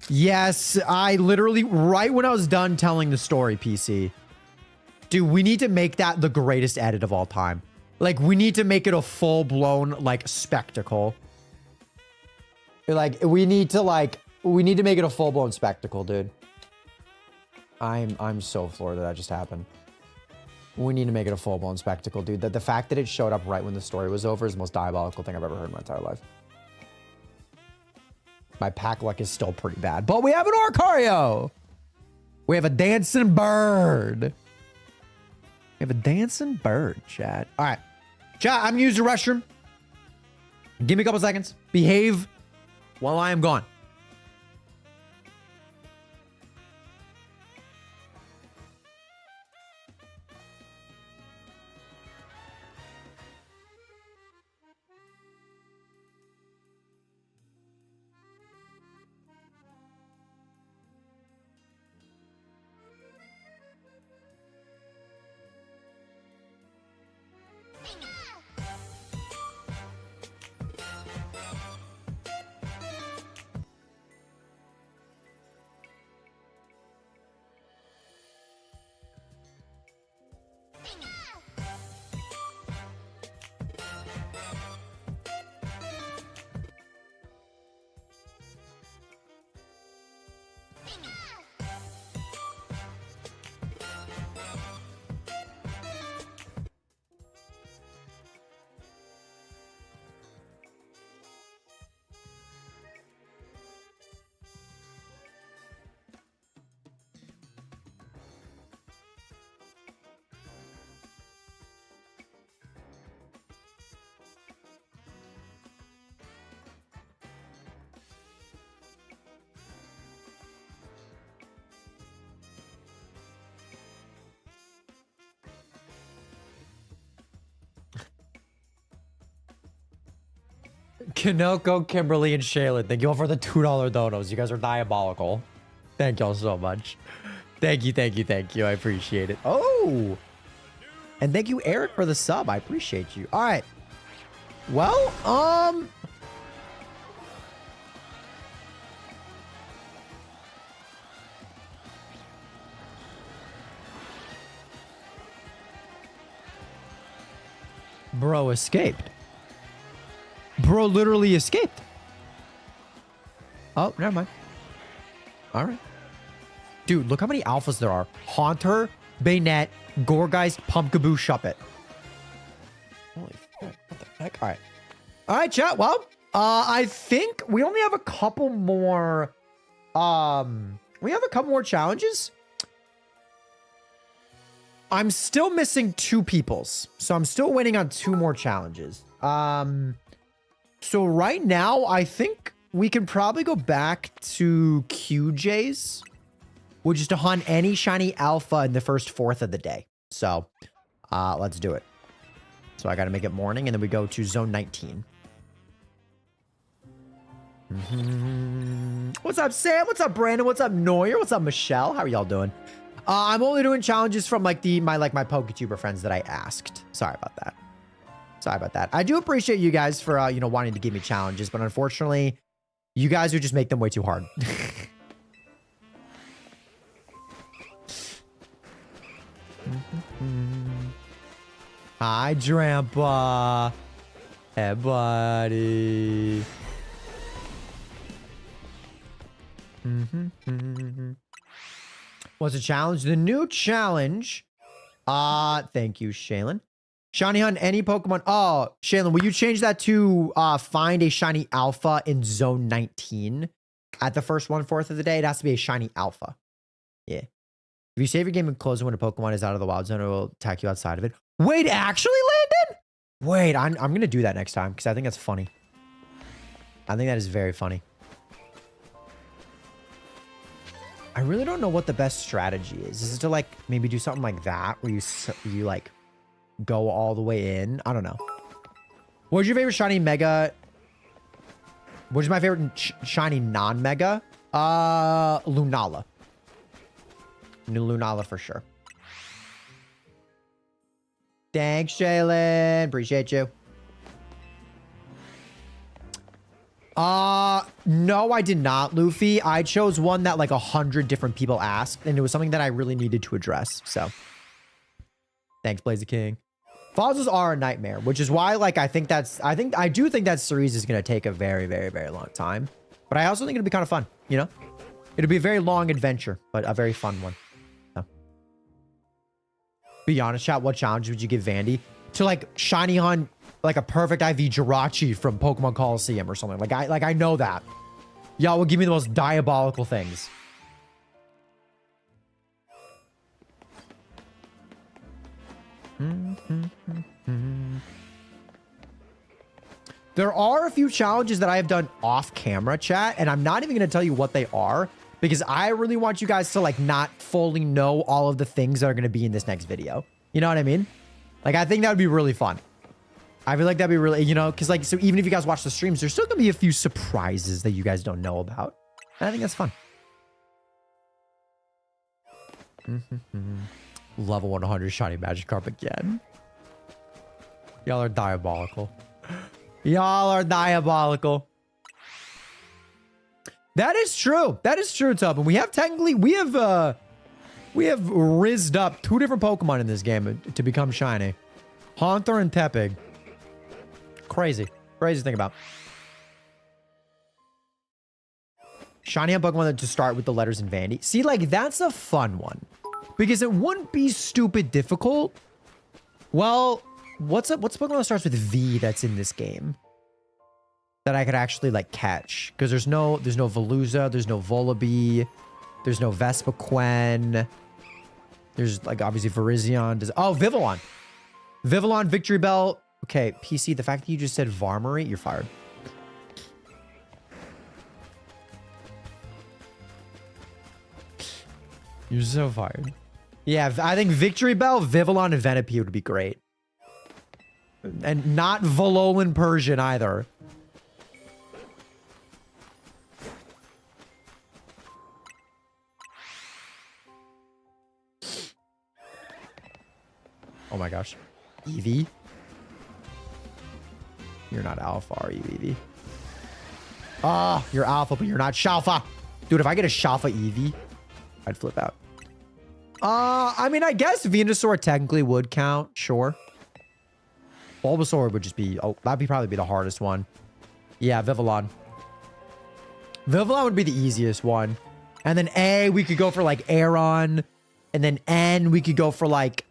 Yes, I literally, right when I was done telling the story, PC... Dude, we need to make that the greatest edit of all time. Like, we need to make it a full-blown, like, spectacle. Like, we need to make it a full-blown spectacle, dude. I'm so floored that just happened. We need to make it a full-blown spectacle, dude. The fact that it showed up right when the story was over is the most diabolical thing I've ever heard in my entire life. My pack luck is still pretty bad, but we have an Arcario. We have a dancing bird. We have a dancing bird, chat. All right. Chat, I'm going to use the restroom. Give me a couple seconds. Behave while I am gone. Kanoko, Kimberly, and Shaylin. Thank you all for the $2 donos. You guys are diabolical. Thank y'all so much. Thank you, thank you, thank you. I appreciate it. Oh! And thank you, Eric, for the sub. I appreciate you. All right. Well, bro escaped. Bro literally escaped. Oh, never mind. All right. Dude, look how many alphas there are. Haunter, Bayonet, Goregeist, Pumpkaboo, Shuppet. Holy fuck. What the heck? All right. All right, chat. Well, I think we only have a couple more. We have a couple more challenges. I'm still missing 2 peoples. So I'm still waiting on 2 more challenges. So right now, I think we can probably go back to QJ's, which is to hunt any shiny alpha in the first 4th of the day. So let's do it. So I got to make it morning, and then we go to zone 19. What's up, Sam? What's up, Brandon? What's up, Neuer? What's up, Michelle? How are y'all doing? I'm only doing challenges from like my PokeTuber friends that I asked. Sorry about that. Sorry about that. I do appreciate you guys for wanting to give me challenges, but unfortunately, you guys would just make them way too hard. Hi, Drampa. Hey, buddy. What's the challenge? The new challenge. Thank you, Shaylin. Shiny hunt any Pokemon. Oh, Shaylin, will you change that to find a shiny alpha in zone 19 at the first 1/4 of the day? It has to be a shiny alpha. Yeah. If you save your game and close it when a Pokemon is out of the wild zone, it will attack you outside of it. Wait, actually, Landon? Wait, I'm going to do that next time because I think that's funny. I think that is very funny. I really don't know what the best strategy is. Is it to like maybe do something like that where you like go all the way in? I don't know. What's your favorite shiny mega? What's my favorite shiny non-mega? Lunala. New Lunala for sure. Thanks, Shaylin. Appreciate you. No, I did not, Luffy. I chose one that like 100 different people asked, and it was something that I really needed to address. So, thanks, Blaze King. Fossils are a nightmare, which is why, like, I do think that series is gonna take a very, very, very long time. But I also think it'll be kind of fun. You know, it'll be a very long adventure, but a very fun one. So. Be honest, chat. What challenge would you give Vandy to like shiny hunt? Like a perfect IV Jirachi from Pokemon Coliseum or something. Like I know that. Y'all will give me the most diabolical things. There are a few challenges that I have done off camera, chat, and I'm not even going to tell you what they are because I really want you guys to like not fully know all of the things that are going to be in this next video. You know what I mean? Like I think that would be really fun. I feel like that'd be really, you know, because like, so even if you guys watch the streams, there's still gonna be a few surprises that you guys don't know about. And I think that's fun. Level 100 shiny Magikarp again. Y'all are diabolical. Y'all are diabolical. That is true. That is true, Tub. And we have rizzed up 2 different Pokemon in this game to become shiny. Haunter and Tepig. Crazy. Crazy to think about. Shiny on Pokemon to start with the letters in Vandy. See, like, that's a fun one. Because it wouldn't be stupid difficult. Well, what's Pokemon that starts with V that's in this game? That I could actually, like, catch. Because there's no Veluza, there's no Volibee, there's no Vespiquen. There's, like, obviously Virizion. Oh, Vivillon. Vivillon, Victory Bell. Okay, PC, the fact that you just said Varmory, you're fired. You're so fired. Yeah, I think Victory Bell, Vivillon, and Venipede would be great. And not Vololan Persian either. Oh my gosh. Eevee? You're not alpha, are you, Eevee? Oh, you're alpha, but you're not Shalfa. Dude, if I get a Shalfa Eevee, I'd flip out. I mean, I guess Venusaur technically would count. Sure. Bulbasaur would just be... Oh, that'd probably be the hardest one. Yeah, Vivillon. Vivillon would be the easiest one. And then A, we could go for like Aeron. And then N, we could go for like...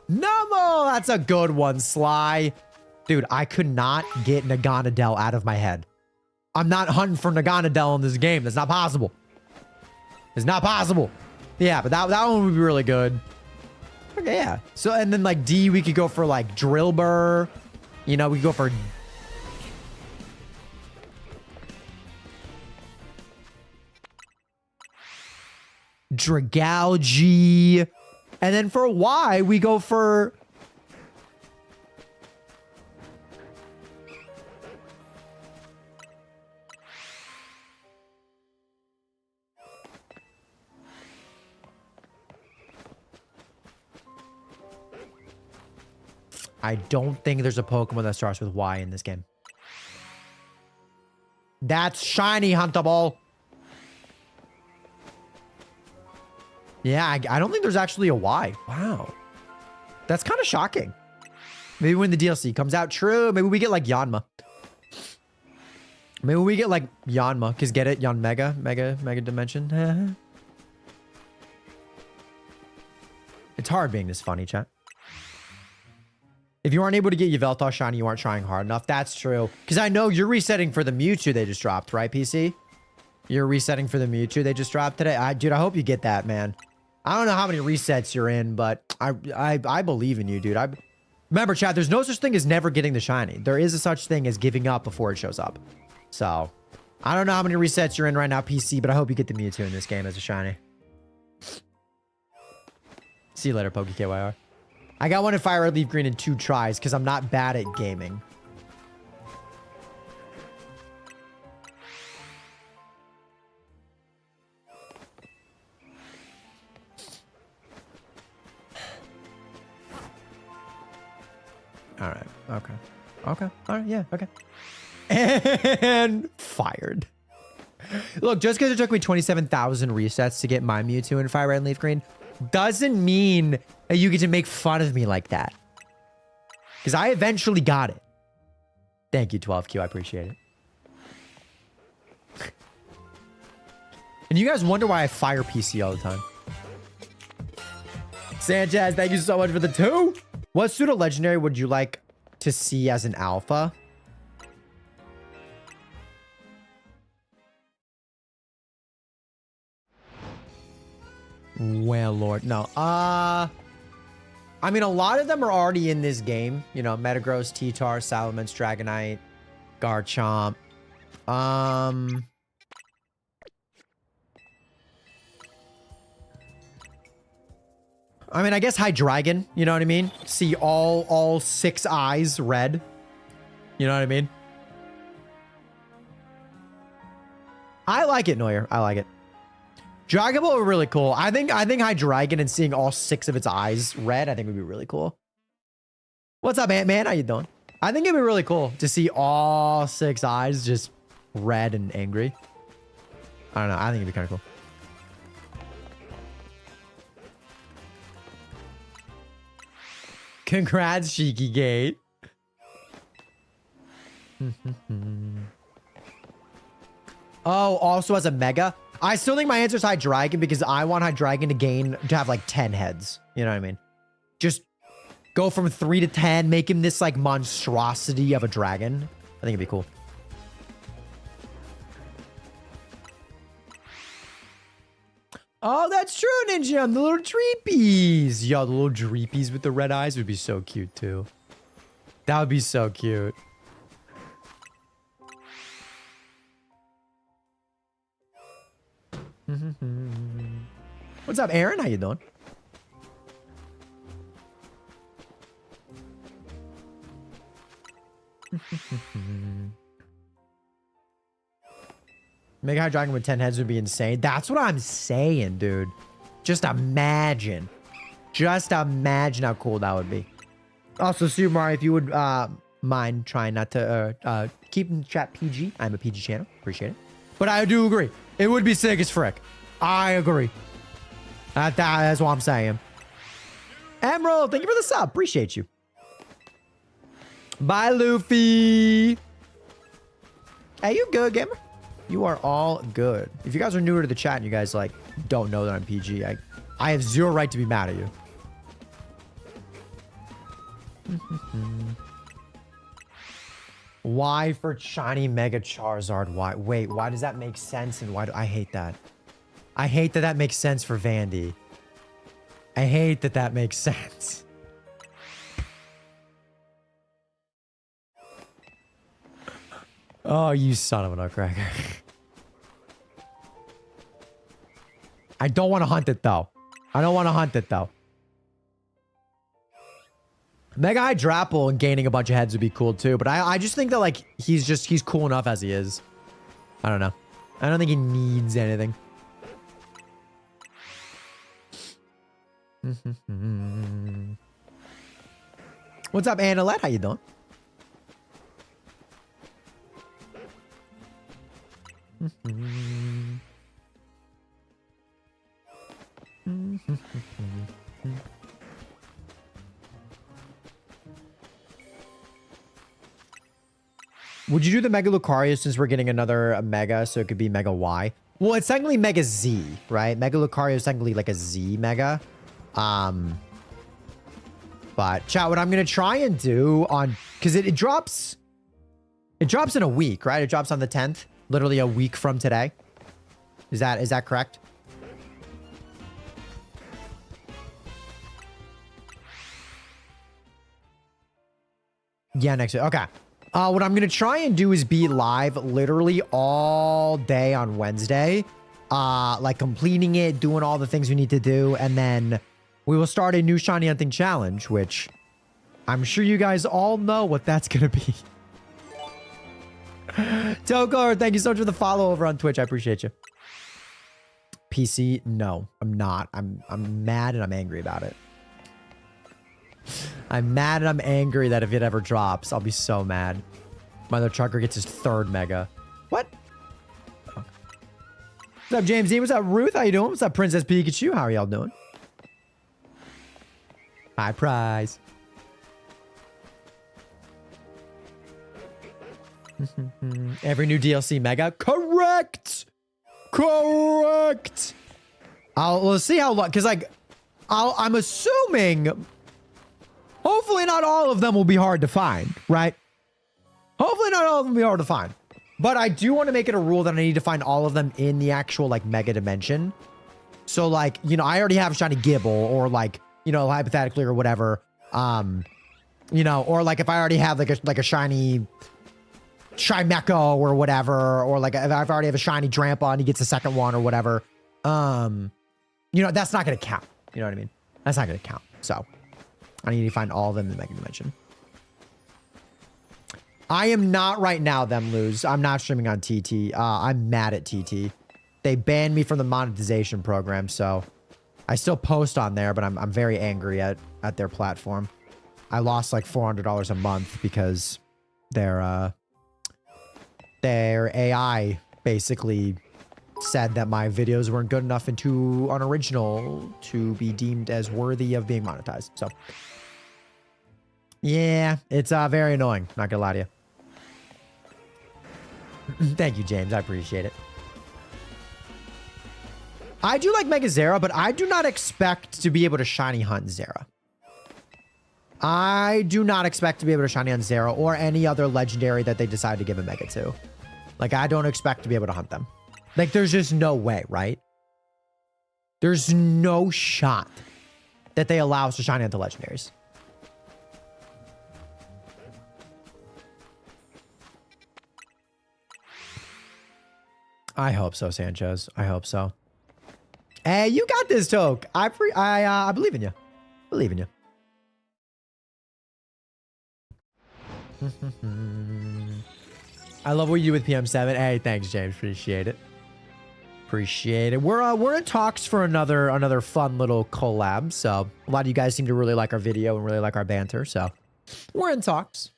Nummo! That's a good one, Sly. Dude, I could not get Naganadel out of my head. I'm not hunting for Naganadel in this game. That's not possible. It's not possible. Yeah, but that one would be really good. Okay, yeah. So, and then like D, we could go for like Drillbur. You know, we could go for... Dragalge. And then for Y, we go for... I don't think there's a Pokemon that starts with Y in this game. That's shiny, Huntable. Yeah, I don't think there's actually a Y. Wow. That's kind of shocking. Maybe when the DLC comes out. True. Maybe we get like Yanma. Maybe we get like Yanma. Because get it? Mega Dimension. It's hard being this funny, chat. If you aren't able to get Yveltal shiny, you aren't trying hard enough. That's true. Because I know you're resetting for the Mewtwo they just dropped, right, PC? You're resetting for the Mewtwo they just dropped today. Dude, I hope you get that, man. I don't know how many resets you're in, but I believe in you, dude. Remember, chat, there's no such thing as never getting the shiny. There is a such thing as giving up before it shows up. So, I don't know how many resets you're in right now, PC, but I hope you get the Mewtwo in this game as a shiny. See you later, PokeKYR. I got one in Fire Red Leaf Green in 2 tries because I'm not bad at gaming. All right. Okay. Okay. All right. Yeah. Okay. And fired. Look, just because it took me 27,000 resets to get my Mewtwo in Fire Red and Leaf Green doesn't mean that you get to make fun of me like that. Because I eventually got it. Thank you, 12Q. I appreciate it. And you guys wonder why I fire PC all the time. Sanchez, thank you so much for the 2. What pseudo legendary would you like to see as an alpha? Well, Lord, no. I mean, a lot of them are already in this game. You know, Metagross, T-Tar, Salamence, Dragonite, Garchomp. I mean, I guess Hydreigon, you know what I mean? See all 6 eyes red. You know what I mean? I like it, Neuer. I like it. Dragon Ball are really cool. I think Hydreigon and seeing all 6 of its eyes red, I think would be really cool. What's up, Ant-Man? How you doing? I think it'd be really cool to see all 6 eyes just red and angry. I don't know. I think it'd be kind of cool. Congrats, Shiki Gate. Oh, also as a mega. I still think my answer is Hydreigon because I want Hydreigon to have like 10 heads. You know what I mean? Just go from 3 to 10, make him this like monstrosity of a dragon. I think it'd be cool. Oh, that's true, Ninja. The little Dreepies. Yo, the little Dreepies with the red eyes would be so cute too. That would be so cute. What's up, Aaron? How you doing? Mega High Dragon with 10 heads would be insane. That's what I'm saying, dude. Just imagine. Just imagine how cool that would be. Also, Super Mario, if you would mind trying not to keep in chat PG. I'm a PG channel. Appreciate it. But I do agree. It would be sick as frick. I agree. That's what I'm saying. Emerald, thank you for the sub. Appreciate you. Bye, Luffy. Hey, you good, gamer? You are all good. If you guys are newer to the chat and you guys like don't know that I'm PG, I have zero right to be mad at you. Why for shiny Mega Charizard? Why? Wait, why does that make sense? And why do I hate that? I hate that that makes sense for Vandy. I hate that that makes sense. Oh, you son of a nutcracker. I don't want to hunt it, though. I don't want to hunt it, though. Mega High Drapple and gaining a bunch of heads would be cool, too. But I just think that, like, he's cool enough as he is. I don't know. I don't think he needs anything. What's up, Annalette? How you doing? Would you do the Mega Lucario since we're getting another Mega, so it could be Mega Y? Well, it's technically Mega Z, right? Mega Lucario is technically like a Z Mega. But chat, what I'm gonna try and do on, because it drops in a week, right? It drops on the 10th, literally a week from today. Is that correct? Yeah, next week. Okay. What I'm gonna try and do is be live literally all day on Wednesday, like completing it, doing all the things we need to do, and then we will start a new shiny hunting challenge, which I'm sure you guys all know what that's gonna be. Tokor, thank you so much for the follow over on Twitch. I appreciate you. PC, no, I'm not. I'm mad and I'm angry about it. I'm mad and I'm angry that if it ever drops, I'll be so mad. Mother Trucker gets his 3rd Mega. What? Oh. What's up, James D? What's up, Ruth? How you doing? What's up, Princess Pikachu? How are y'all doing? High prize. Every new DLC Mega. Correct. Correct. We'll see how long, because like, I'm assuming, hopefully not all of them will be hard to find, right? Hopefully not all of them will be hard to find. But I do want to make it a rule that I need to find all of them in the actual like Mega Dimension. So like, you know, I already have Shiny Gibble, or like, you know, hypothetically or whatever. You know, or like if I already have like a shiny Chimecho or whatever, or like if I've already have a shiny Drampa and he gets a 2nd one or whatever. You know, that's not going to count. You know what I mean? That's not going to count. So I need to find all of them in the Mega Dimension. I am not right now, them lose. I'm not streaming on TT. I'm mad at TT. They banned me from the monetization program, so I still post on there, but I'm very angry at their platform. I lost like $400 a month because their AI basically said that my videos weren't good enough and too unoriginal to be deemed as worthy of being monetized. So yeah, it's very annoying. Not gonna lie to you. Thank you, James. I appreciate it. I do like Mega Zera, but I do not expect to be able to shiny hunt Zera. I do not expect to be able to shiny hunt Zera or any other legendary that they decide to give a Mega to. Like, I don't expect to be able to hunt them. Like, there's just no way, right? There's no shot that they allow us to shiny hunt the legendaries. I hope so, Sanchez. I hope so. Hey, you got this, Toke. I believe in you. Believe in you. I love what you do with PM7. Hey, thanks, James. Appreciate it. Appreciate it. We're in talks for another fun little collab. So a lot of you guys seem to really like our video and really like our banter. So we're in talks.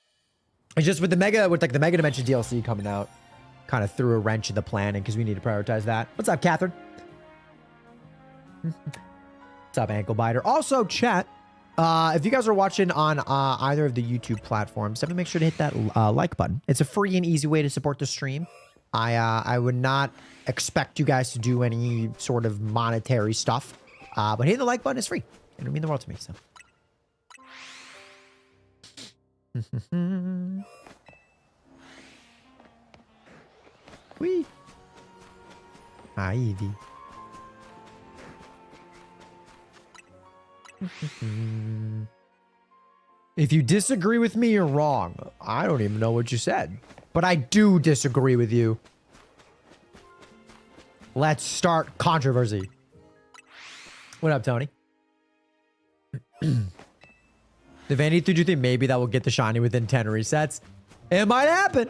It's just with the Mega Dimension DLC coming out, kind of threw a wrench in the planning because we need to prioritize that. What's up, Catherine? What's up, Ankle Biter? Also, chat. If you guys are watching on either of the YouTube platforms, definitely make sure to hit that like button. It's a free and easy way to support the stream. I would not expect you guys to do any sort of monetary stuff, but hitting the like button is free. It'll mean the world to me. So. Whee. Hi, Evie. If you disagree with me, you're wrong. I don't even know what you said, but I do disagree with you. Let's start controversy. What up, Tony? The Vandy, did you think maybe that will get the shiny within 10 resets? It might happen.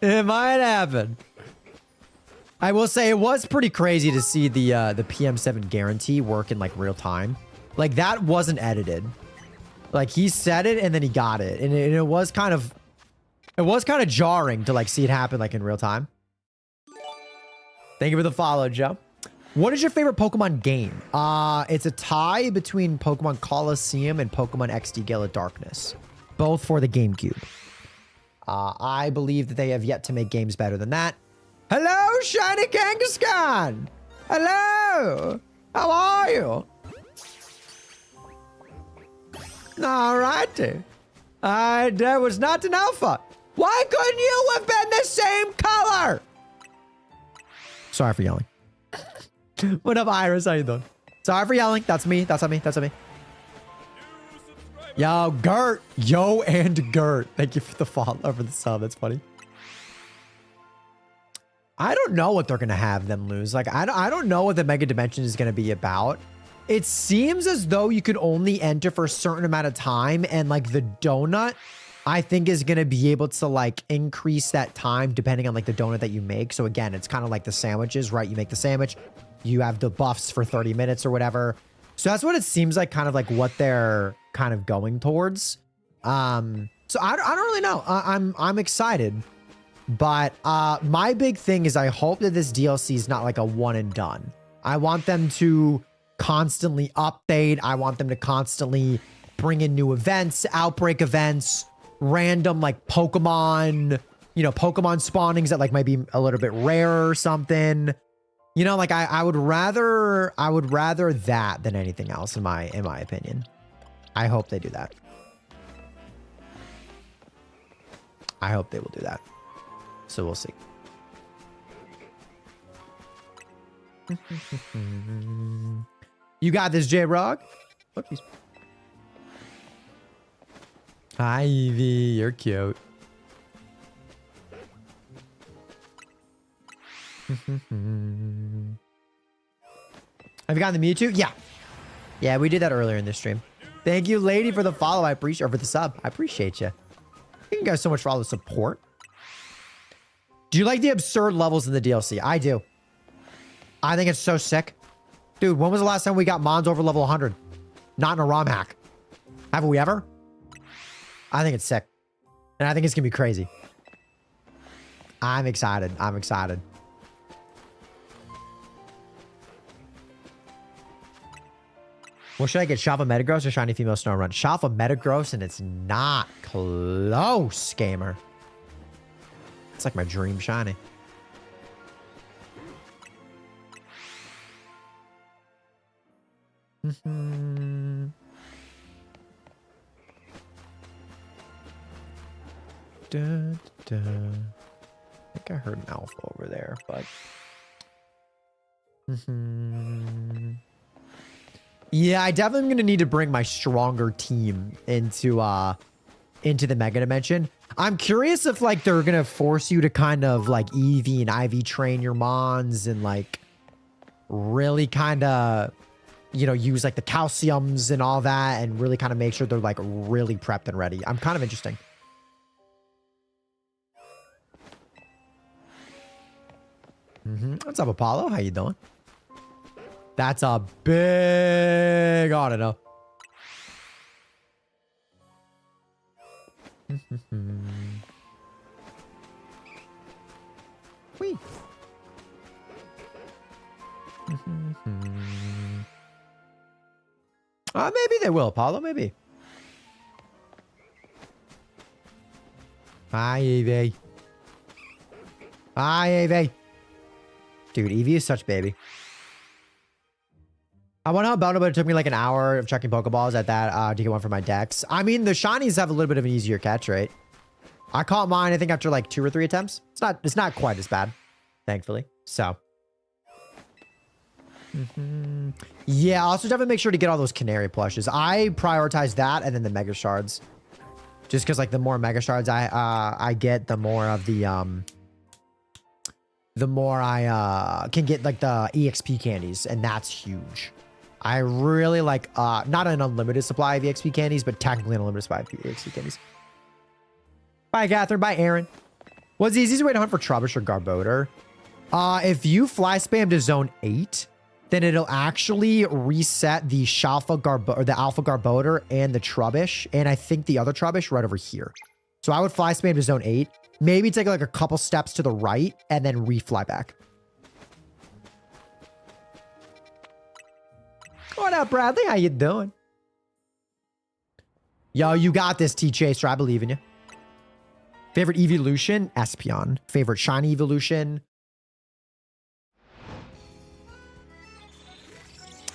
It might happen. I will say it was pretty crazy to see the PM7 guarantee work in like real time. Like that wasn't edited. Like he said it and then he got it, and it was kind of jarring to like see it happen like in real time. Thank you for the follow, Joe. What is your favorite Pokemon game? It's a tie between Pokemon Coliseum and Pokemon XD Gale of Darkness, both for the GameCube. I believe that they have yet to make games better than that. Hello, Shiny Kangaskhan! Hello! How are you? Alrighty. That was not an alpha. Why couldn't you have been the same color? Sorry for yelling. What up, Iris? How you doing? Sorry for yelling. That's me. That's on me. That's on me. Yo, Gert. Yo and Gert. Thank you for the follow, for the sub. That's funny. I don't know what they're going to have them lose. Like, I don't know what the Mega Dimension is going to be about. It seems as though you could only enter for a certain amount of time, and like the donut, I think is going to be able to like increase that time depending on like the donut that you make. So again, it's kind of like the sandwiches, right? You make the sandwich, you have the buffs for 30 minutes or whatever. So that's what it seems like, kind of like what they're kind of going towards. So I don't really know. I'm excited, but my big thing is I hope that this DLC is not like a one and done. I want them to constantly update. I want them to constantly bring in new events, outbreak events, random like Pokemon, you know, Pokemon spawnings that like might be a little bit rare or something. You know, like I would rather that than anything else in my opinion. I hope they do that. I hope they will do that. So we'll see. You got this, J-Rog. Whoopies. Hi, Evie. You're cute. Have you gotten the Mewtwo? Yeah. Yeah, we did that earlier in this stream. Thank you, lady, for the follow. I appreciate, or for the sub. I appreciate you. Thank you guys so much for all the support. Do you like the absurd levels in the DLC? I do. I think it's so sick. Dude, when was the last time we got Mons over level 100? Not in a ROM hack. Haven't we ever? I think it's sick. And I think it's going to be crazy. I'm excited. I'm excited. What should I get? Shalva Metagross or Shiny Female Snorunt? Shalva Metagross, and it's not close, gamer. It's like my dream shiny. I think I heard an alpha over there, but yeah, I definitely am gonna need to bring my stronger team into the Mega Dimension. I'm curious if like they're gonna force you to kind of like EV and IV train your Mons and like really kind of, you know, use like the calciums and all that and really kind of make sure they're like really prepped and ready. I'm kind of interesting. What's up, Apollo? How you doing? That's a big auto. Whee. Maybe they will, Apollo. Maybe. Hi, Evie. Hi, Evie. Dude, Evie is such baby. I went out about it, but it took me like an hour of checking Pokeballs at that to get one for my decks. I mean, the shinies have a little bit of an easier catch rate. I caught mine, I think, after like 2 or 3 attempts. It's not quite as bad, thankfully. So. Yeah, also definitely make sure to get all those canary plushes. I prioritize that and then the mega shards. Just because like the more mega shards I get, the more of the more I can get like the EXP candies, and that's huge. I really like not an unlimited supply of EXP candies, but technically an unlimited supply of EXP candies. Bye, Catherine. Bye, Aaron. What's the easiest way to hunt for Trubbish or Garbodor? If you fly spam to zone 8, then it'll actually reset the Alpha Garbodor and the Trubbish, and I think the other Trubbish right over here. So I would fly spam to zone 8, maybe take like a couple steps to the right, and then refly back. What up, Bradley? How you doing? Yo, you got this, T-Chaser. I believe in you. Favorite evolution? Espeon. Favorite shiny evolution?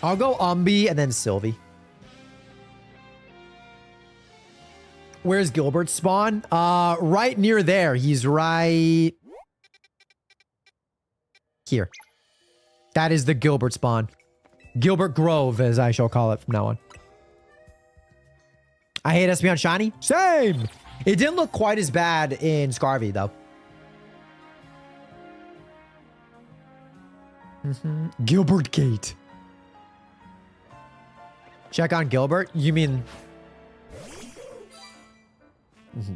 I'll go Umbi and then Sylvie. Where's Gilbert's spawn? Right near there. He's right here. That is the Gilbert spawn. Gilbert Grove, as I shall call it from now on. I hate Espeon shiny. Same. It didn't look quite as bad in Scarvy, though. Gilbert Gate. Check on Gilbert? You mean...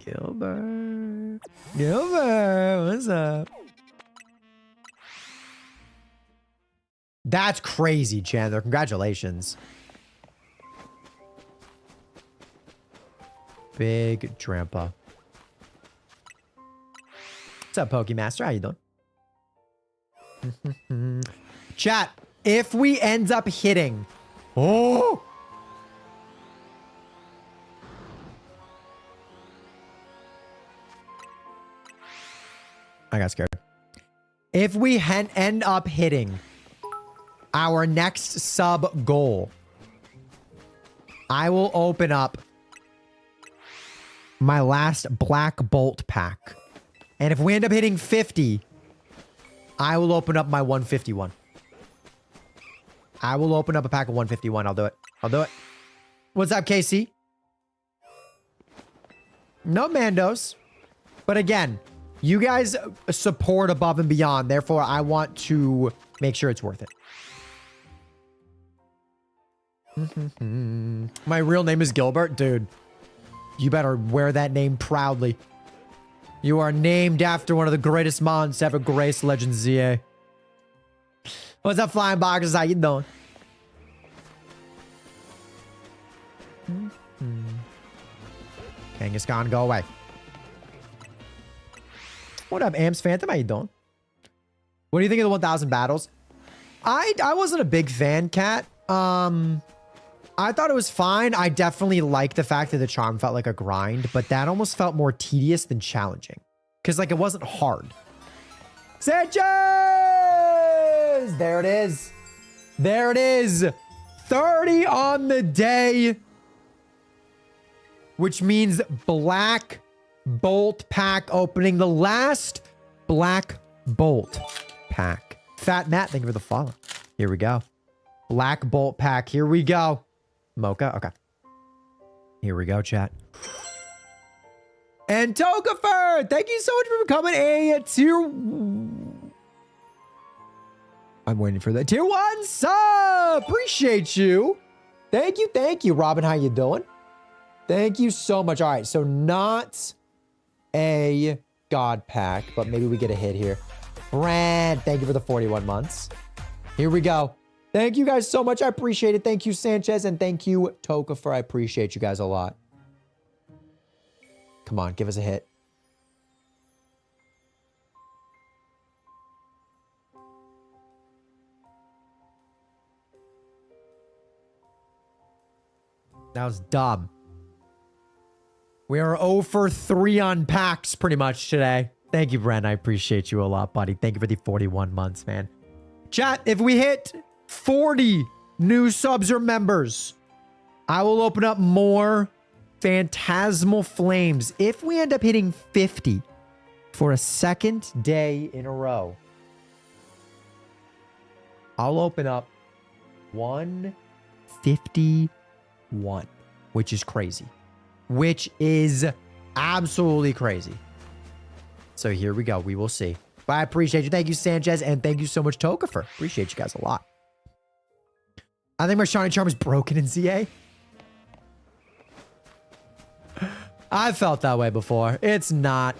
Gilbert. Gilbert, what's up? That's crazy, Chandler. Congratulations. Big Drampa. What's up, Pokemaster? How you doing? Chat, if we end up hitting... Oh! I got scared. If we end up hitting our next sub goal, I will open up my last Black Bolt pack. And if we end up hitting 50, I will open up my 151. I will open up a pack of 151. I'll do it. I'll do it. What's up, KC? No Mandos. But again, you guys support above and beyond. Therefore, I want to make sure it's worth it. My real name is Gilbert. Dude, you better wear that name proudly. You are named after one of the greatest mons to ever grace Legend ZA. What's up, Flying Boxers? How you doing? Kangaskhan, go away. What up, Amps Phantom? How you doing? What do you think of the 1000 battles? I wasn't a big fan, Cat. I thought it was fine. I definitely liked the fact that the charm felt like a grind, but that almost felt more tedious than challenging. Because, like, it wasn't hard. Sanchez! There it is. There it is. 30 on the day. Which means Black Bolt pack opening. The last Black Bolt pack. Fat Matt, thank you for the follow. Here we go. Black Bolt pack. Here we go. Mocha. Okay. Here we go, chat. And Tokafer, thank you so much for becoming a tier... I'm waiting for the tier 1 sub. Appreciate you. Thank you. Thank you. Robin, how you doing? Thank you so much. All right. So not a God pack, but maybe we get a hit here. Brent, thank you for the 41 months. Here we go. Thank you guys so much. I appreciate it. Thank you, Sanchez. And thank you, Tokafer. I appreciate you guys a lot. Come on, give us a hit. That was dumb. We are 0 for 3 on packs pretty much today. Thank you, Brent. I appreciate you a lot, buddy. Thank you for the 41 months, man. Chat, if we hit 40 new subs or members, I will open up more Phantasmal Flames. If we end up hitting 50 for a second day in a row, I'll open up 151, which is crazy. Which is absolutely crazy. So here we go. We will see. But I appreciate you. Thank you, Sanchez. And thank you so much, Tokafer. Appreciate you guys a lot. I think my Shiny Charm is broken in ZA. I felt that way before. It's not.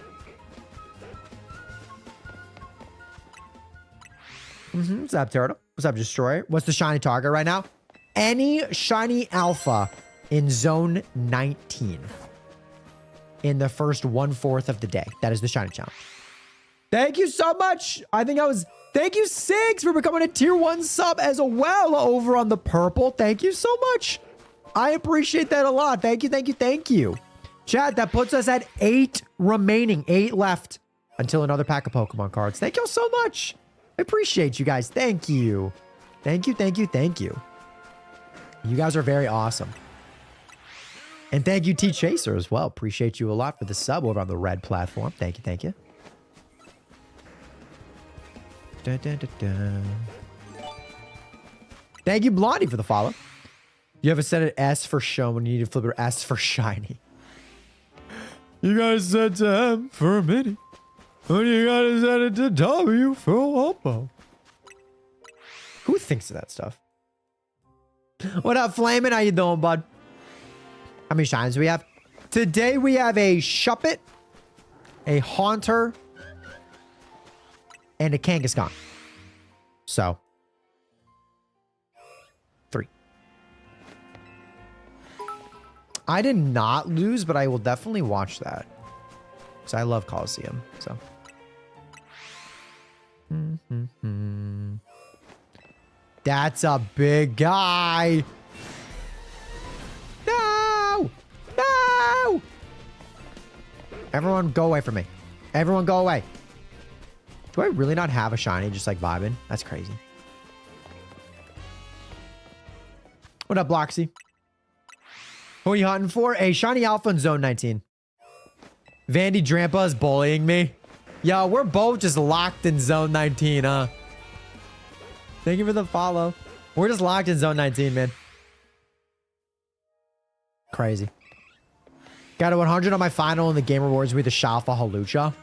What's up, Turtle? What's up, Destroyer? What's the shiny target right now? Any shiny alpha in zone 19 in the first 1/4 of the day. That is the shiny challenge. Thank you so much. Thank you, Six, for becoming a tier 1 sub as well over on the purple. Thank you so much. I appreciate that a lot. Thank you, thank you, thank you. Chat, that puts us at 8 remaining. 8 left until another pack of Pokemon cards. Thank you so much. I appreciate you guys. Thank you. Thank you, thank you, thank you. You guys are very awesome. And thank you, T Chaser, as well. Appreciate you a lot for the sub over on the red platform. Thank you, thank you. Dun, dun, dun, dun. Thank you, Blondie, for the follow. You have a set at S for show when you need to flip it S for shiny. You guys set to M for a mini. When you gotta set it to W for a Wombo. Who thinks of that stuff? What up, Flamin'? How you doing, bud? How many shines do we have? Today we have a Shuppet, a Haunter, and a Kangaskhan. So, 3. I did not lose, but I will definitely watch that. Because I love Coliseum, so. That's a big guy. No! No! Everyone go away from me. Everyone go away. Do I really not have a shiny just like vibing? That's crazy. What up, Bloxy? Who are you hunting for? A shiny alpha in zone 19. Vandy Drampa is bullying me. Yo, we're both just locked in zone 19, huh? Thank you for the follow. We're just locked in zone 19, man. Crazy. Got a 100 on my final and the game rewards me the Shalfa Halucha.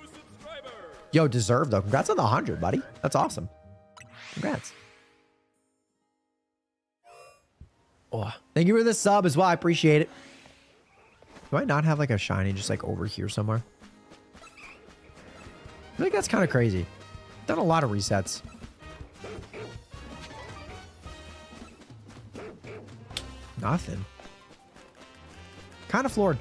Yo, deserved though. Congrats on the 100, buddy. That's awesome. Congrats. Oh, thank you for the sub as well. I appreciate it. Do I not have like a shiny just like over here somewhere? I feel like that's kind of crazy. Done a lot of resets. Nothing. Kind of floored.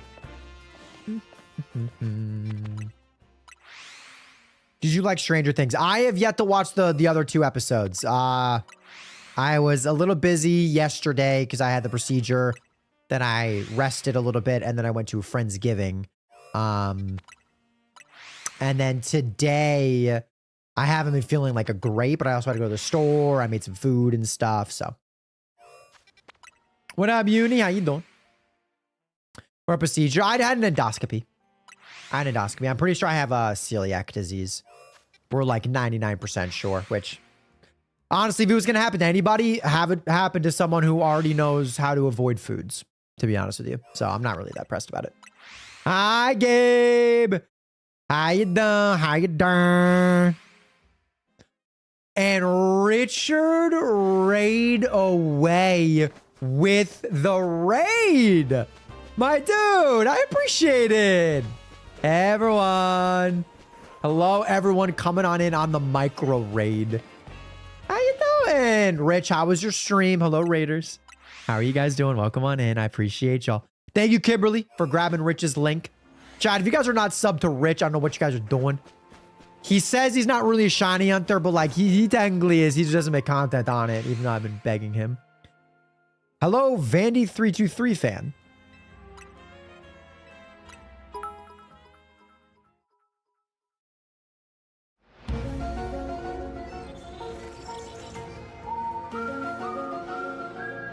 Did you like Stranger Things? I have yet to watch the other 2 episodes. I was a little busy yesterday because I had the procedure. Then I rested a little bit, and then I went to a Friendsgiving. And then today, I haven't been feeling like a great, but I also had to go to the store. I made some food and stuff, so. What up, Uni? How you doing? For a procedure, I had an endoscopy. I'm pretty sure I have a celiac disease. We're like 99% sure, which honestly, if it was going to happen to anybody, have it happen to someone who already knows how to avoid foods, to be honest with you. So I'm not really that pressed about it. Hi, Gabe. How you doing? How you doing? And Richard raid away with the raid. My dude, I appreciate it. Hey, everyone. Hello, everyone coming on in on the micro raid. How you doing? Rich, how was your stream? Hello, Raiders. How are you guys doing? Welcome on in. I appreciate y'all. Thank you, Kimberly, for grabbing Rich's link. Chad, if you guys are not subbed to Rich, I don't know what you guys are doing. He says he's not really a shiny hunter, but like he technically is. He just doesn't make content on it, even though I've been begging him. Hello, Vandy 323 fan.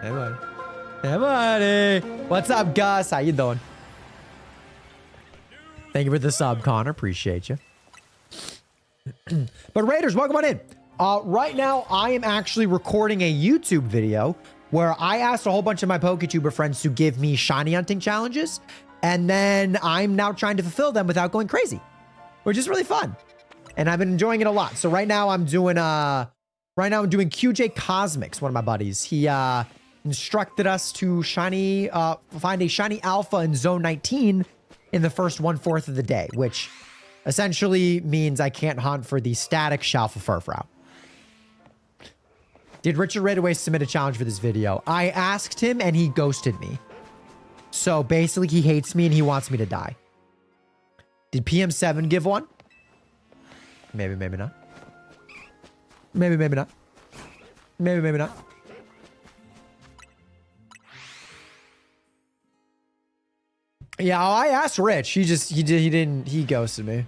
Hey, buddy. Hey, buddy. What's up, Gus? How you doing? Thank you for the sub, Connor. Appreciate you. But Raiders, welcome on in. Right now, I am actually recording a YouTube video where I asked a whole bunch of my PokeTuber friends to give me shiny hunting challenges. And then I'm now trying to fulfill them without going crazy, which is really fun. And I've been enjoying it a lot. So right now I'm doing QJ Cosmics, one of my buddies. He instructed us to find a shiny alpha in zone 19 in the first 1/4 of the day, which essentially means I can't hunt for the static Shalfa Furfrou. Did Richard right away submit a challenge for this video? I asked him and he ghosted me. So basically he hates me and he wants me to die. Did PM7 give one? Maybe, maybe not. Maybe, maybe not. Maybe, maybe not. Yeah, I asked Rich. He ghosted me.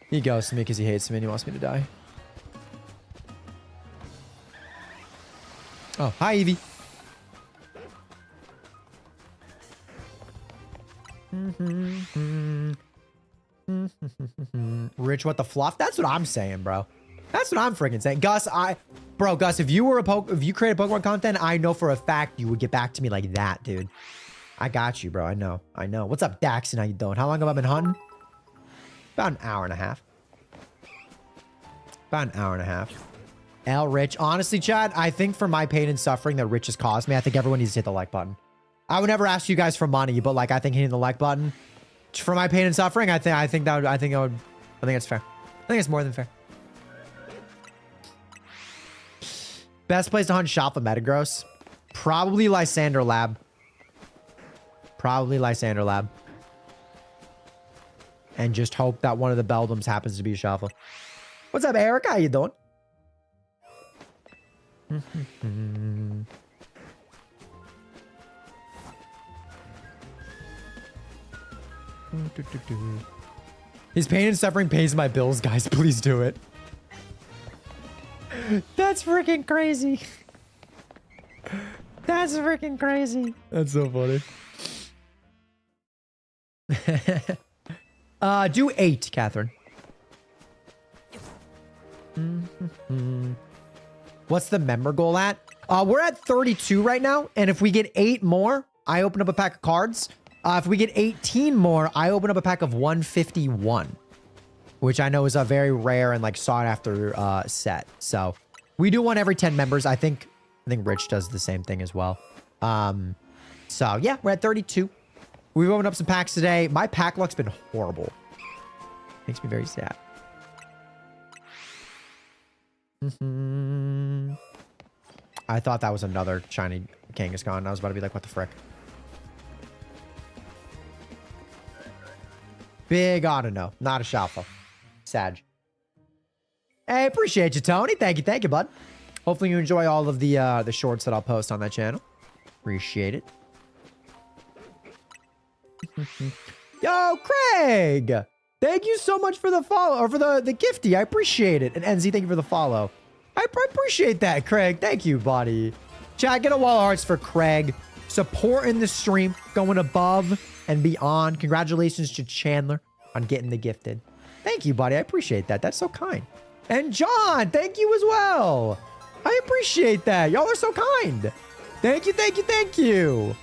He ghosted me because he hates me and he wants me to die. Oh, hi, Evie. Rich, what the fluff? That's what I'm saying, bro. That's what I'm freaking saying. Gus, Gus, if you created Pokemon content, I know for a fact you would get back to me like that, dude. I got you, bro. I know. I know. What's up, Daxon? How you doing? How long have I been hunting? About an hour and a half. About an hour and a half. L Rich. Honestly, Chad, I think for my pain and suffering that Rich has caused me, I think everyone needs to hit the like button. I would never ask you guys for money, but like I think hitting the like button for my pain and suffering, I think it's fair. I think it's more than fair. Best place to hunt Shalfa Metagross? Probably Lysander Lab. Probably Lysander Lab. And just hope that one of the Beldums happens to be a Shalfa. What's up, Eric? How you doing? His pain and suffering pays my bills, guys. Please do it. That's freaking crazy. That's freaking crazy. That's so funny. Do 8, Catherine. What's the member goal at? We're at 32 right now, and if we get 8 more, I open up a pack of cards. If we get 18 more, I open up a pack of 151, which I know is a very rare and like sought after set. So we do one every 10 members. I think Rich does the same thing as well. So yeah, we're at 32. We've opened up some packs today. My pack luck's been horrible. Makes me very sad. I thought that was another shiny Kangaskhan. I was about to be like, what the frick? Big Autono. Not a Shalfa. Sag. Hey, appreciate you, Tony. Thank you, bud. Hopefully you enjoy all of the shorts that I'll post on that channel. Appreciate it. Yo, Craig! Thank you so much for the follow, or for the gifty. I appreciate it. And NZ, thank you for the follow. I appreciate that, Craig. Thank you, buddy. Chat, get a wall of hearts for Craig. Supporting the stream, going above and beyond. Congratulations to Chandler on getting the gifted. Thank you, buddy. I appreciate that. That's so kind. And John, thank you as well. I appreciate that. Y'all are so kind. Thank you.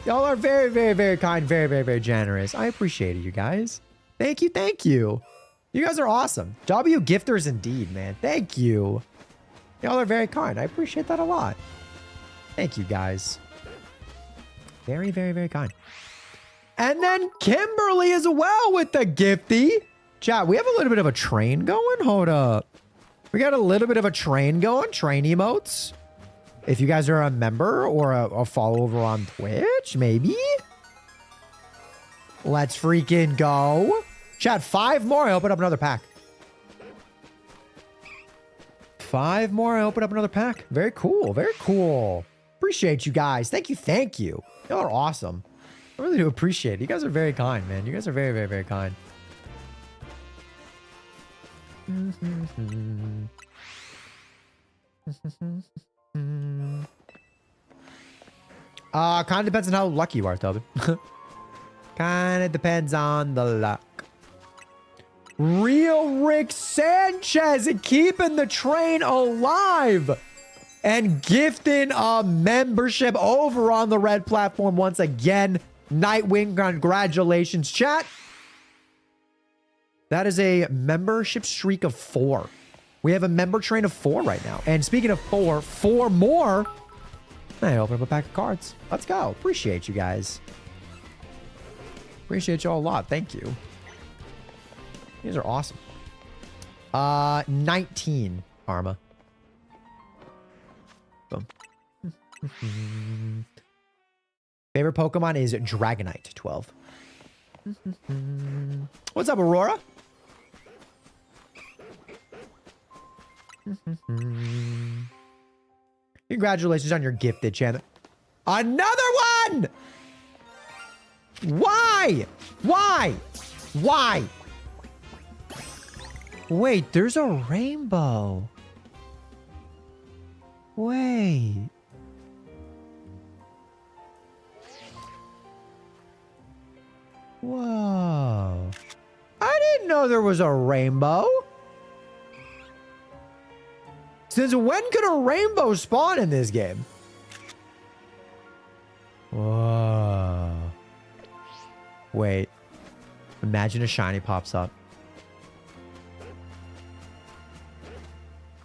Y'all are very, very, very kind. Very, very, very generous. I appreciate it, you guys. Thank you. You guys are awesome. W gifters indeed, man. Thank you. Y'all are very kind. I appreciate that a lot. Thank you, guys. Very, very, very kind. And then Kimberly as well with the gifty. Chat, we have a little bit of a train going. Hold up. We got a little bit of a train going. Train emotes. If you guys are a member or a follower on Twitch, maybe. Let's freaking go. Chat, 5 more. I open up another pack. 5 more. I open up another pack. Very cool. Very cool. Appreciate you guys. Thank you. Thank you. Y'all are awesome. I really do appreciate it. You guys are very kind, man. You guys are very, very, very kind. Kind of depends on how lucky you are, Tobin. Kind of depends on the luck. Real Rick Sanchez keeping the train alive and gifting a membership over on the red platform once again. Nightwing, congratulations, chat. That is a membership streak of 4. We have a member train of 4 right now. And speaking of 4 more. I open up a pack of cards. Let's go. Appreciate you guys. Appreciate you all a lot. Thank you. These are awesome. 19 Arma. Boom. Favorite Pokemon is Dragonite 12. What's up, Aurora? Congratulations on your gifted channel. Another one! Why? Why? Why? Wait, there's a rainbow. Wait. Whoa. I didn't know there was a rainbow. Since when could a rainbow spawn in this game? Whoa. Wait. Imagine a shiny pops up.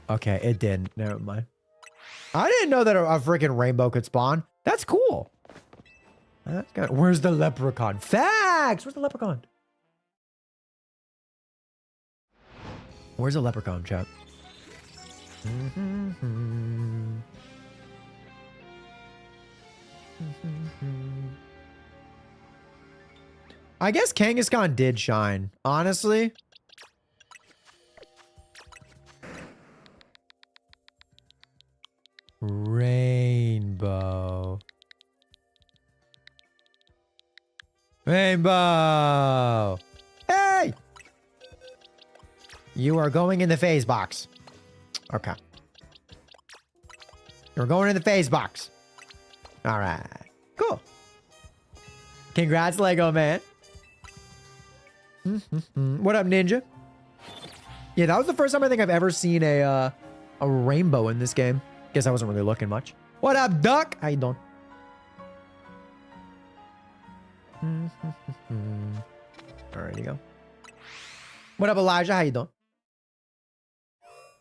Okay, it didn't. Never mind. I didn't know that a freaking rainbow could spawn. That's cool. That's good. Where's the leprechaun? Facts! Where's the leprechaun? Where's the leprechaun, chat? I guess Kangaskhan did shine. Honestly. Rainbow. Rainbow. Hey! You are going in the phase box. Okay. You're going in the phase box. All right. Cool. Congrats, Lego man. What up, Ninja? Yeah, that was the first time I think I've ever seen a rainbow in this game. Guess I wasn't really looking much. What up, Duck? How you doing? Alright, you go. What up, Elijah? How you doing?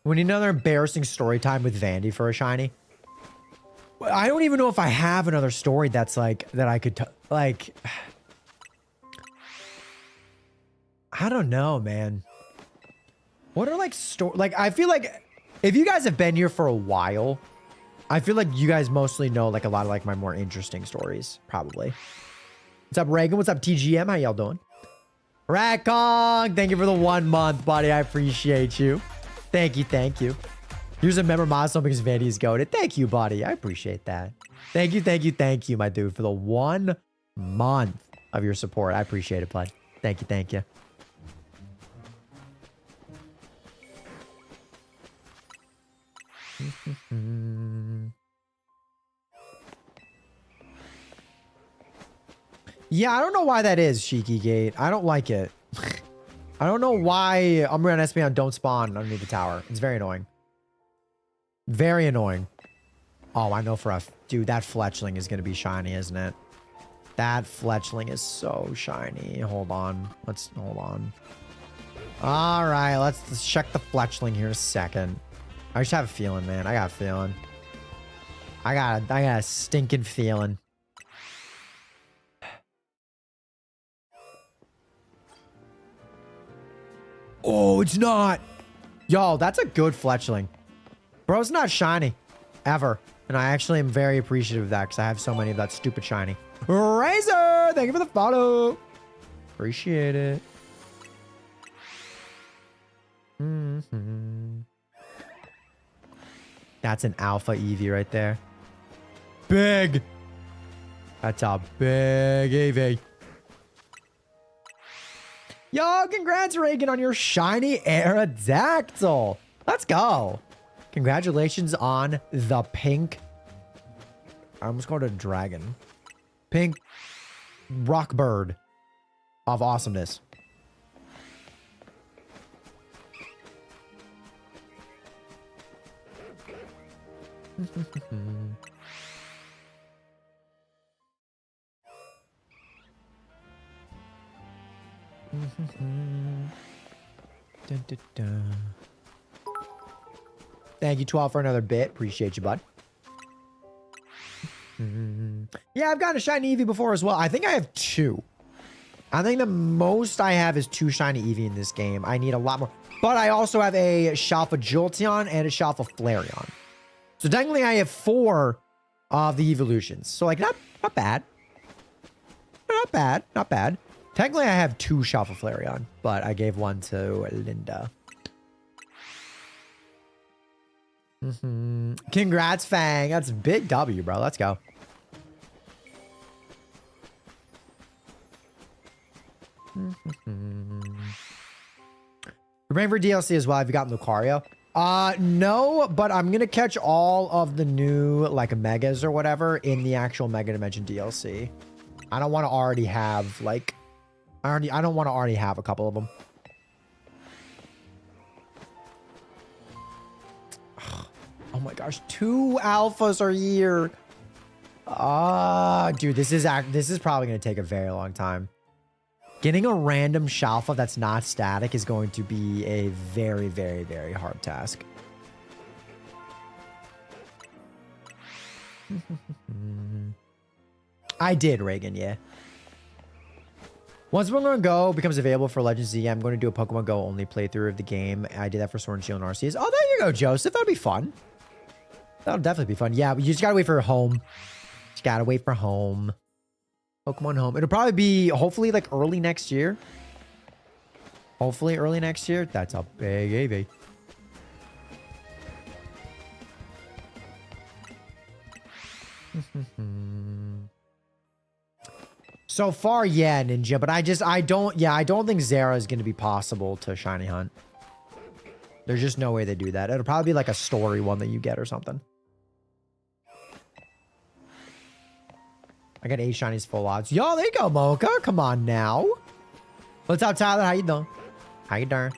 We need another embarrassing story time with Vandy for a shiny. I don't even know if I have another story that's like, that I could, like... I don't know, man. What are like like, I feel like if you guys have been here for a while, I feel like you guys mostly know like a lot of like my more interesting stories, probably. What's up, Reagan? What's up, TGM? How y'all doing? Rakong, thank you for the 1 month, buddy. I appreciate you. Thank you, thank you. Here's a member milestone because Vandy is goated. Thank you, buddy. I appreciate that. Thank you, thank you, thank you, my dude, for the 1 month of your support. I appreciate it, bud. Thank you, thank you. Yeah, I don't know why that is, Shiki Gate. I don't like it. I don't know why Umbreon and Espeon don't spawn underneath the tower. It's very annoying. Very annoying. Oh, I know for a... Dude, that Fletchling is going to be shiny, isn't it? That Fletchling is so shiny. Hold on. Let's... Hold on. All right, let's check the Fletchling here in a second. I just have a feeling, man. I got a feeling. I got a stinking feeling. Oh, it's not. Yo, that's a good fletchling. Bro's not shiny. Ever. And I actually am very appreciative of that because I have so many of that stupid shiny. Razor! Thank you for the follow. Appreciate it. That's an alpha Eevee right there. Big. That's a big Eevee. Yo, congrats, Reagan, on your shiny Aerodactyl. Let's go. Congratulations on the pink. I almost called it a dragon. Pink rock bird of awesomeness. Dun, dun, dun. Thank you, 12, for another bit. Appreciate you, bud. Yeah, I've gotten a shiny Eevee before as well. I think I have 2. I think the most I have is 2 shiny Eevee in this game. I need a lot more. But I also have a Shalfa Jolteon and a Shalfa Flareon. So technically I have 4 of the evolutions. So like not bad. Not bad. Not bad. Technically I have 2 Shalfa Flareon, but I gave one to Linda. Congrats, Fang. That's a big W, bro. Let's go. We're praying for DLC as well. Have you gotten Lucario? No, but I'm gonna catch all of the new like megas or whatever in the actual Mega Dimension DLC. I don't want to already have like I don't want to already have a couple of them. Oh my gosh, 2 alphas are here. Dude, this is probably gonna take a very long time. Getting a random Shalfa that's not static is going to be a very, very, very hard task. I did, Reagan, yeah. Once Pokemon Go becomes available for Legends Z, I'm going to do a Pokemon Go only playthrough of the game. I did that for Sword and Shield and Arceus. Oh, there you go, Joseph. That'll be fun. That'll definitely be fun. Yeah, but you just gotta wait for home. Just gotta wait for home. Pokemon Home. It'll probably be, hopefully, like early next year. Hopefully early next year. That's a big AV. So far, yeah, Ninja. But I don't think Zera is going to be possible to shiny hunt. There's just no way they do that. It'll probably be like a story one that you get or something. I got 8 shinies full odds. Yo, there you go, Mocha. Come on now. What's up, Tyler? How you doing? How you doing?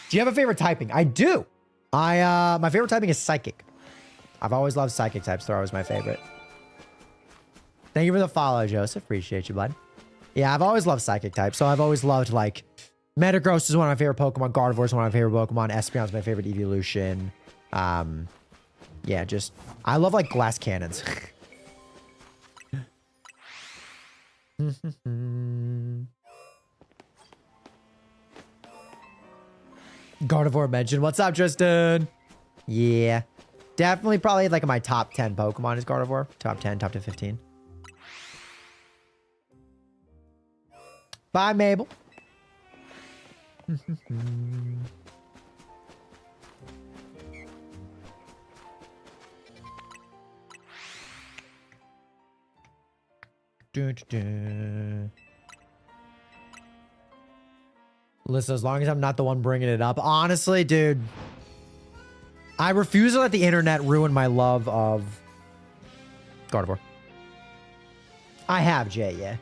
Do you have a favorite typing? I do. My favorite typing is Psychic. I've always loved Psychic types. They're always my favorite. Thank you for the follow, Joseph. Appreciate you, bud. Yeah, I've always loved Psychic types. So I've always loved, like, Metagross is one of my favorite Pokemon. Gardevoir is one of my favorite Pokemon. Espeon's my favorite evolution. Yeah, just... I love, like, glass cannons. Gardevoir mentioned. What's up, Tristan? Yeah. Definitely probably like my top 10 Pokemon is Gardevoir. Top 10, top to 15. Bye, Mabel. Listen, as long as I'm not the one bringing it up. Honestly, dude. I refuse to let the internet ruin my love of Gardevoir. I have, Jay, yeah.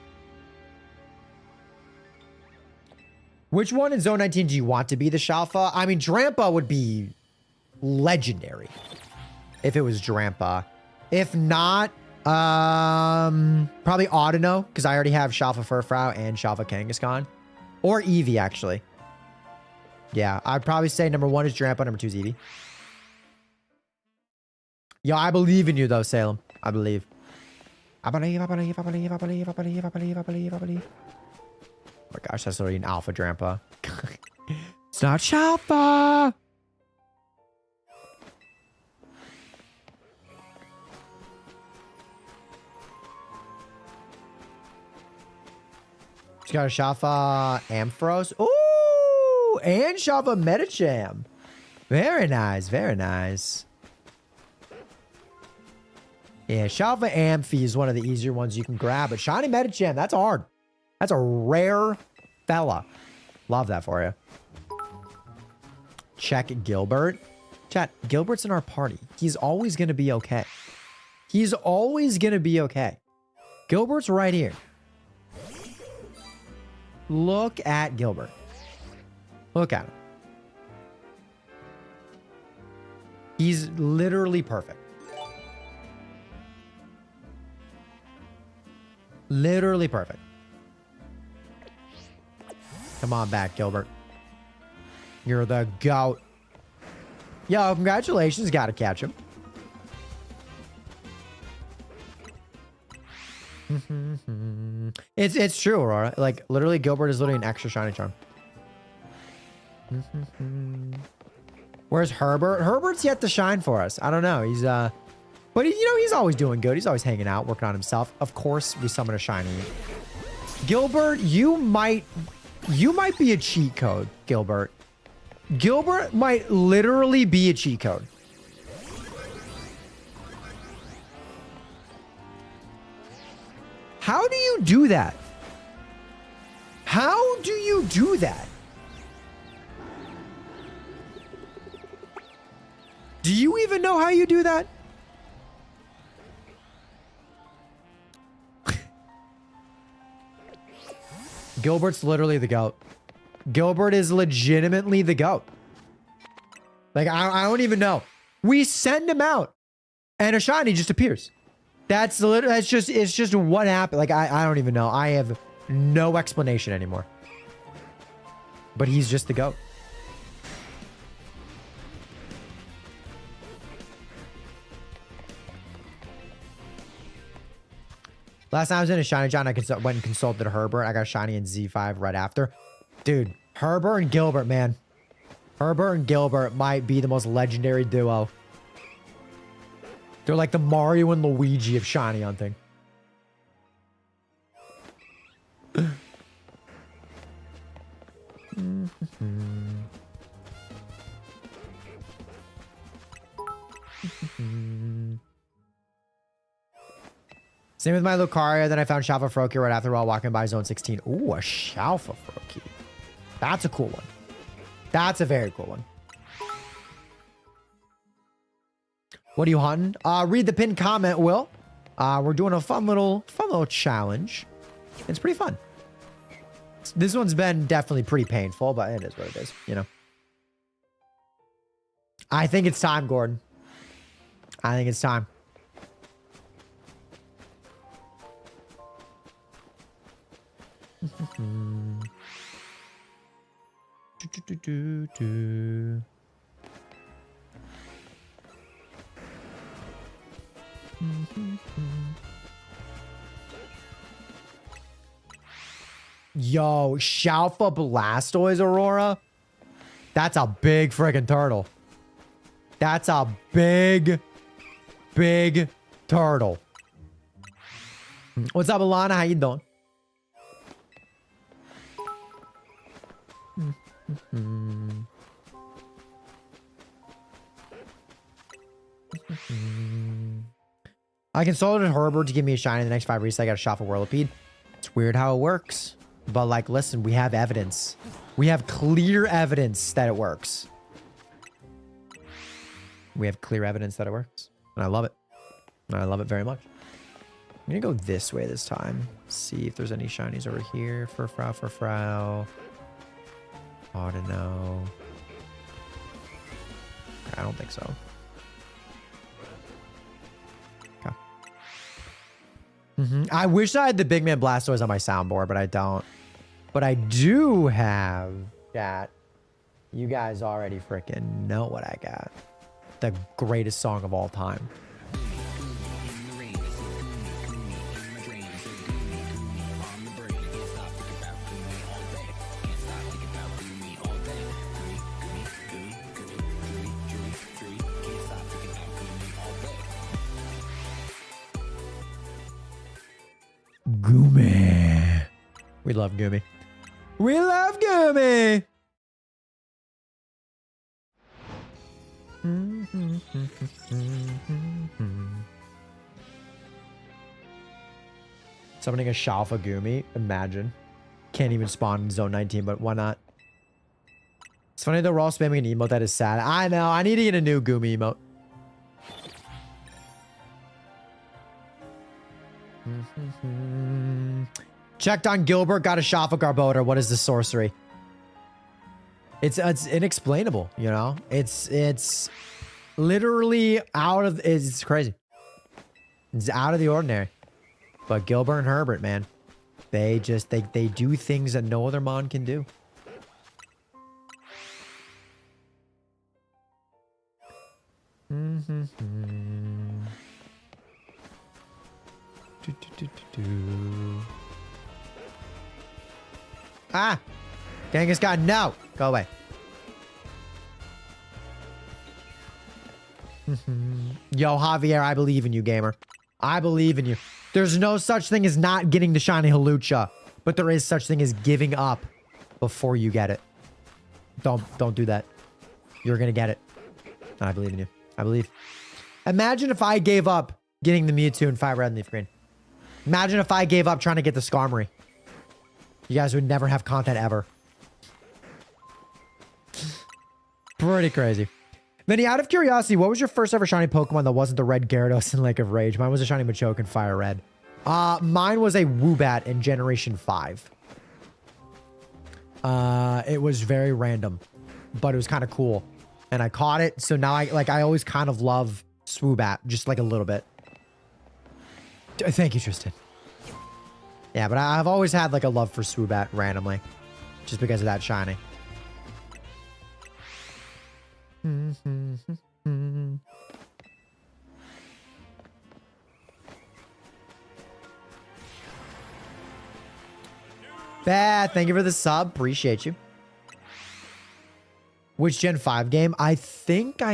Which one in Zone 19 do you want to be the Shalfa? I mean, Drampa would be legendary if it was Drampa. If not, probably Audino, because I already have Shalfa Furfrou and Shalfa Kangaskhan. Or Eevee, actually. Yeah, I'd probably say number 1 is Drampa, number 2 is Eevee. Yo, I believe in you, though, Salem. I believe. I believe. Oh my gosh, that's literally an alpha Drampa. It's not Shalfa. She's got a Shalfa Ampharos. Ooh, and Shalfa Metacham. Very nice, very nice. Yeah, Shalfa Amphi is one of the easier ones you can grab, but Shiny Metacham, that's hard. That's a rare fella. Love that for you. Check Gilbert. Chat, Gilbert's in our party. He's always going to be okay. He's always going to be okay. Gilbert's right here. Look at Gilbert. Look at him. He's literally perfect. Literally perfect. Come on back, Gilbert. You're the GOAT. Yo, congratulations. Gotta catch him. It's true, Aurora. Like, literally, Gilbert is literally an extra shiny charm. Where's Herbert? Herbert's yet to shine for us. I don't know. He's, but you know, he's always doing good. He's always hanging out, working on himself. Of course, we summon a shiny. Gilbert, you might be a cheat code, Gilbert. Gilbert might literally be a cheat code. How do you do that? How do you do that? Do you even know how you do that? Gilbert's literally the GOAT. Gilbert is legitimately the GOAT. Like, I don't even know. We send him out and a shiny just appears. It's just what happened. Like, I don't even know. I have no explanation anymore. But he's just the GOAT. Last time I was in a shiny John, I went and consulted Herbert. I got a shiny in Z5 right after. Dude, Herbert and Gilbert, man. Herbert and Gilbert might be the most legendary duo. They're like the Mario and Luigi of shiny hunting. Same with my Lucario. Then I found Shalfa Froakie right after while walking by Zone 16. Ooh, a Shalfa Froakie. That's a cool one. That's a very cool one. What are you hunting? Read the pinned comment, Will. We're doing a fun little challenge. It's pretty fun. This one's been definitely pretty painful, but it is what it is, you know. I think it's time, Gordon. I think it's time. Yo, Shalfa Blastoise, Aurora. That's a big freaking turtle. That's a big turtle. What's up, Alana? How you doing? I consulted Herbert to give me a shine in the next 5 resets. I got a shot for Whirlipede. It's weird how it works. But, like, listen, we have evidence. We have clear evidence that it works. We have clear evidence that it works. And I love it. And I love it very much. I'm going to go this way this time. See if there's any shinies over here for Frau. Oh, to know. I don't think so. Okay. I wish I had the Big Man Blastoise on my soundboard, but I don't. But I do have that. You guys already freaking know what I got. The greatest song of all time. Gumi. We love Gumi. We love Gumi. Summoning a Shalfa Gumi. Imagine. Can't even spawn in zone 19, but why not? It's funny that we're all spamming an emote that is sad. I know. I need to get a new Gumi emote. Checked on Gilbert. Got a Shalfa Garbodor. What is the sorcery? It's inexplainable, you know? It's literally out of... It's crazy. It's out of the ordinary. But Gilbert and Herbert, man. They just... They do things that no other mon can do. Ah! Genghis Khan, no! Go away. Yo, Javier, I believe in you, gamer. I believe in you. There's no such thing as not getting the shiny Halucha, but there is such thing as giving up before you get it. Don't do that. You're gonna get it. I believe in you. I believe. Imagine if I gave up getting the Mewtwo in 5 red and leaf green. Imagine if I gave up trying to get the Skarmory. You guys would never have content ever. Pretty crazy. Vandy, out of curiosity, what was your first ever shiny Pokemon that wasn't the red Gyarados in Lake of Rage? Mine was a shiny Machoke in Fire Red. Mine was a Woobat in Generation 5. It was very random, but it was kind of cool. And I caught it, so now I always kind of love Swoobat, just like a little bit. Thank you, Tristan. Yeah, but I've always had like a love for Swoobat randomly, just because of that shiny. Bad, thank you for the sub. Appreciate you. Which Gen 5 game? I think it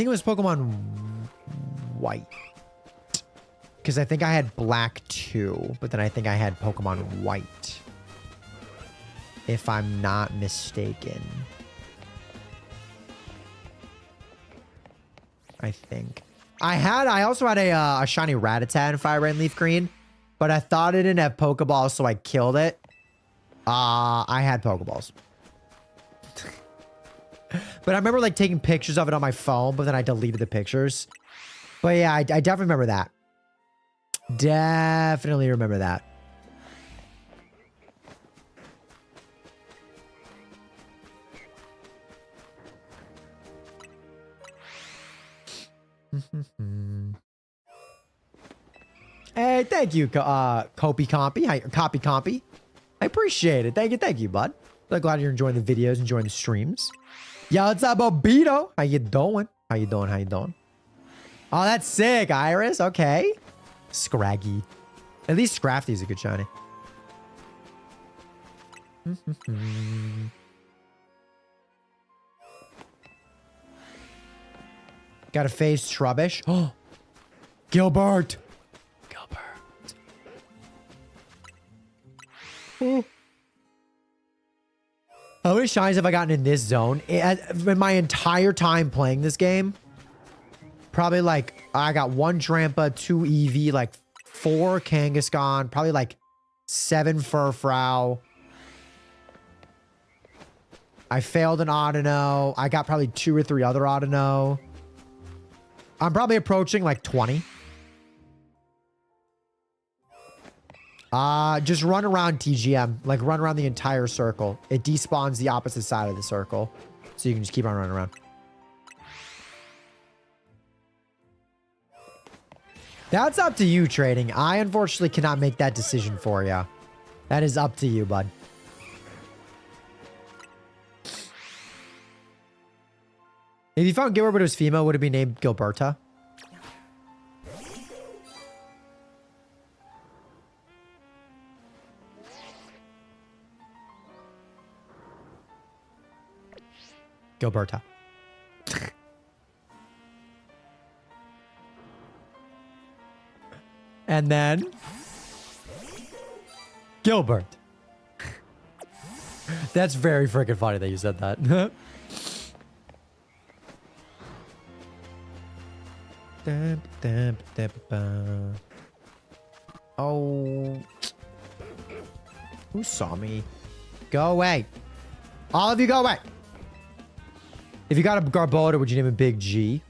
was Pokemon White. Because I think I had Black too, but then I think I had Pokemon White. If I'm not mistaken. I think. I also had a shiny Rattata in Fire Red and Leaf Green, but I thought it didn't have Pokeballs, so I killed it. I had Pokeballs. But I remember like taking pictures of it on my phone, but then I deleted the pictures. But yeah, I definitely remember that. Definitely remember that. Hey, thank you, Copy Compy. Hi, Copy Compy. I appreciate it. Thank you, bud. So glad you're enjoying the videos, enjoying the streams. Yo, what's up, Obito? How you doing? How you doing? Oh, that's sick, Iris. Okay. Scraggy. At least Scrafty's a good shiny. Got to face Trubbish. Oh, Gilbert. Oh. How many shinies have I gotten in this zone? In my entire time playing this game, probably like, I got 1 Drampa, 2 Eevee, like 4 Kangaskhan, probably like 7 Furfrou. I failed an Audino. I got probably 2 or 3 other Audino. I'm probably approaching like 20. Just run around TGM. Like run around the entire circle. It despawns the opposite side of the circle. So you can just keep on running around. That's up to you, trading. I unfortunately cannot make that decision for you. That is up to you, bud. If you found Gilbert but it was female, would it be named Gilberta? Gilberta. And then Gilbert. That's very freaking funny that you said that. Oh. Who saw me? Go away. All of you go away. If you got a Garbota, would you name him Big G?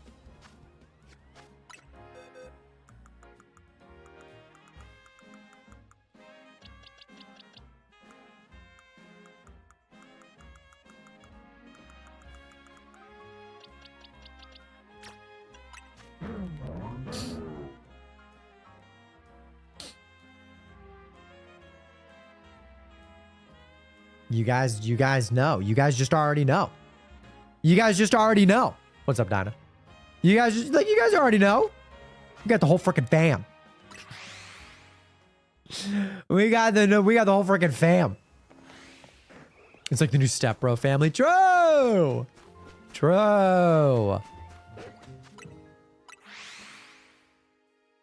You guys know. You guys just already know. You guys just already know. What's up, Dinah? You guys already know. We got the whole freaking fam. We got the whole freaking fam. It's like the new Step Bro family. True. True.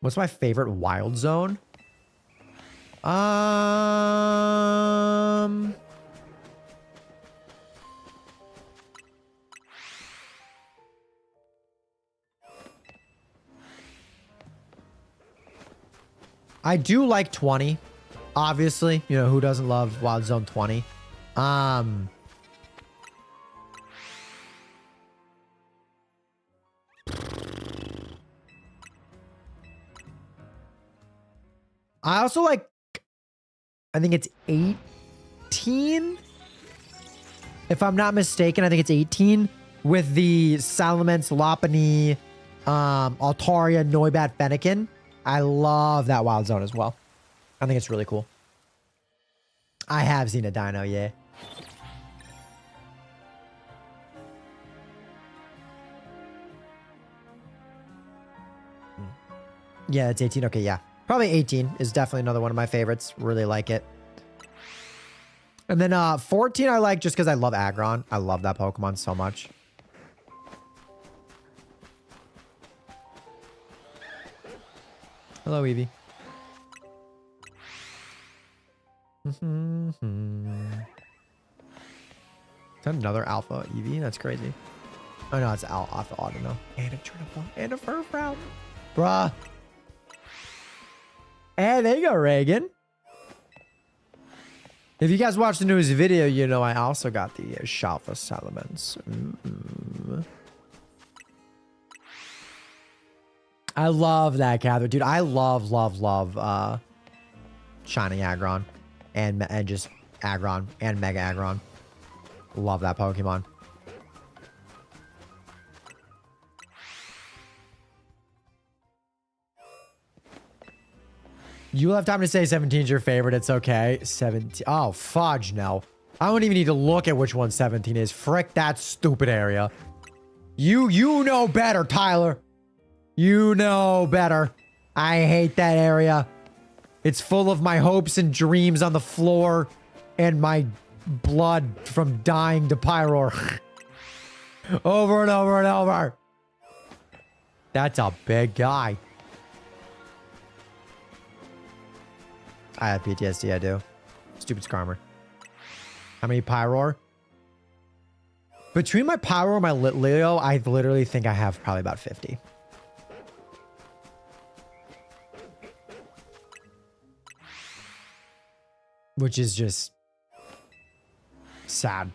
What's my favorite wild zone? I do like 20. Obviously, you know, who doesn't love Wild Zone 20? I also like, I think it's 18. If I'm not mistaken, I think it's 18 with the Salamence, Lopunny, Altaria, Noibat, Fennekin. I love that wild zone as well. I think it's really cool. I have seen a dino, yeah. Yeah, it's 18. Okay, yeah. Probably 18 is definitely another one of my favorites. Really like it. And then 14 I like just because I love Aggron. I love that Pokemon so much. Hello, Eevee. Is that another Alpha Eevee? That's crazy. Oh no, it's Alpha Audino. And a Trinipal. And a Furfrown. Bruh. And there you go, Reagan. If you guys watched the newest video, you know I also got the Shalfa Salamence. I love that Cather. Dude, I love Shining Aggron and just Aggron and Mega Aggron. Love that Pokemon. You'll have time to say 17 is your favorite. It's okay. 17. Oh, fudge, no. I don't even need to look at which one 17 is. Frick that stupid area. You know better, Tyler. You know better. I hate that area. It's full of my hopes and dreams on the floor and my blood from dying to Pyroar. Over and over and over. That's a big guy. I have PTSD, I do. Stupid Skarmory. How many Pyroar? Between my Pyroar and my Litleo, I literally think I have probably about 50. Which is just sad.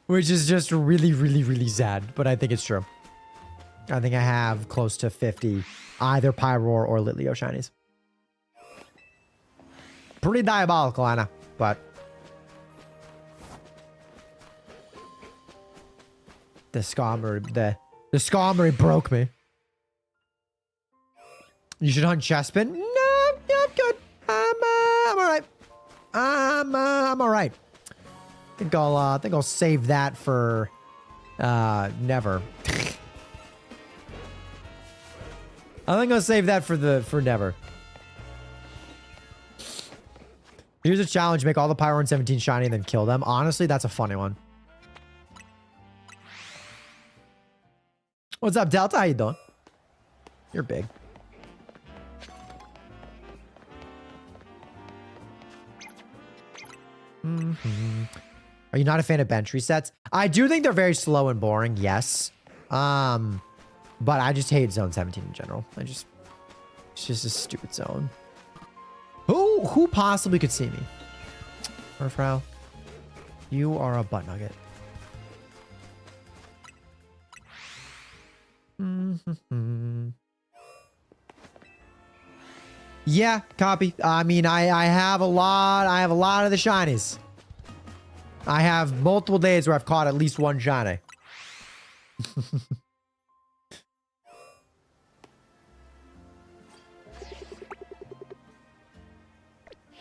Which is just really, really, really sad. But I think it's true. I think I have close to 50 either Pyroar or Litleo shinies. Pretty diabolical, Anna, but the Skarmory broke me. You should hunt Chespin. No, I'm good. I'm all right. I'm all right. I think I'll save that for never. I think I'll save that for never. Here's a challenge. Make all the Pyroar in 17 shiny and then kill them. Honestly, that's a funny one. What's up, Delta? How you doing? You're big. Are you not a fan of bench resets? I do think they're very slow and boring, yes. But I just hate zone 17 in general. It's just a stupid zone. Who possibly could see me? Frau, you are a butt nugget. Yeah, copy. I mean, I have a lot of the shinies. I have multiple days where I've caught at least one shiny.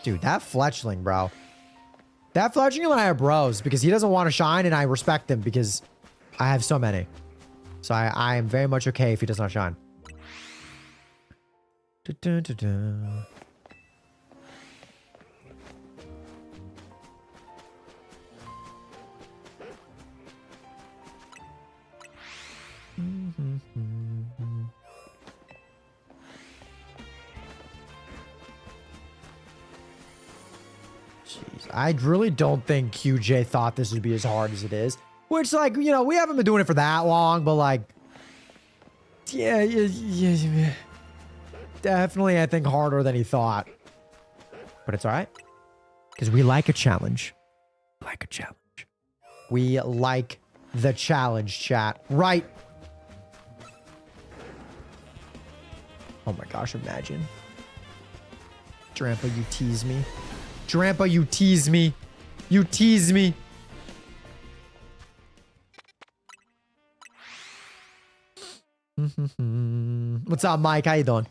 Dude, that Fletchling, bro. That Fletchling and I are bros because he doesn't want to shine and I respect him because I have so many. So I am very much okay if he does not shine. Jeez, I really don't think QJ thought this would be as hard as it is. Which, like, you know, we haven't been doing it for that long, but like, yeah, definitely, I think harder than he thought. But it's all right, because we like a challenge. Like a challenge. We like the challenge, chat. Right. Oh my gosh, imagine. Drampa, you tease me. Drampa, you tease me. You tease me. What's up, Mike? How you doing?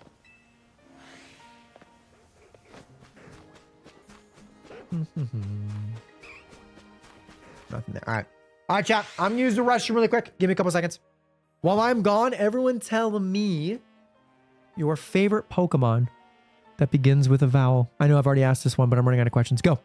Nothing there. All right. All right, chat. I'm going to use the restroom really quick. Give me a couple seconds. While I'm gone, everyone tell me your favorite Pokemon that begins with a vowel. I know I've already asked this one, but I'm running out of questions. Go.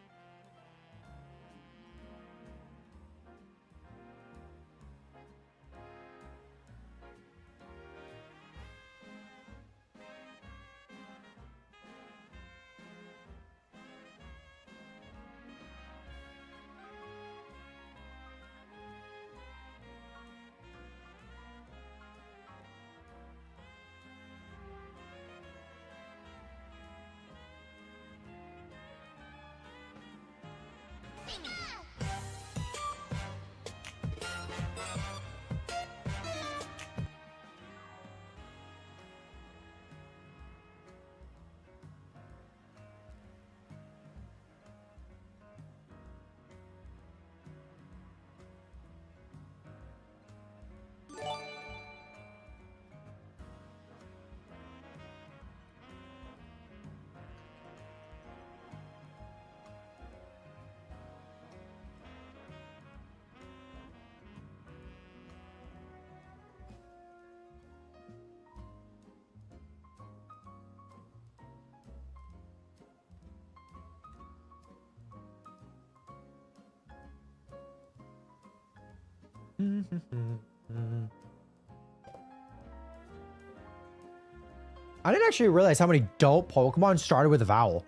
I didn't actually realize how many dope Pokemon started with a vowel.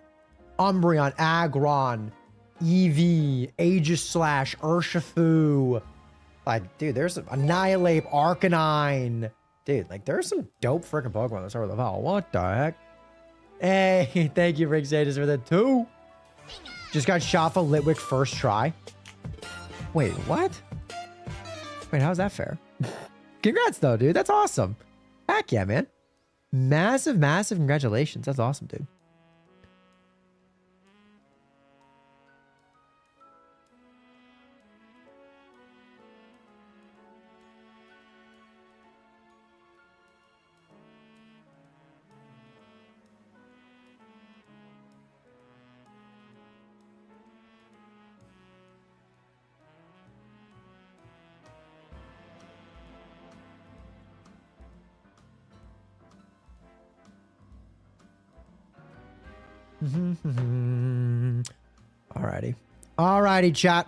Umbreon, Aggron, Eevee, Aegislash, Urshifu. Like, dude, there's Annihilate, Arcanine. Dude, like, there's some dope freaking Pokemon that start with a vowel. What the heck? Hey, thank you, Rick Zadis, for the 2. Just got Shafa Litwick first try. Wait, what? Wait, how's that fair? Congrats, though, dude. That's awesome. Heck yeah, man. Massive, massive congratulations. That's awesome, dude. Alrighty. Alrighty, chat.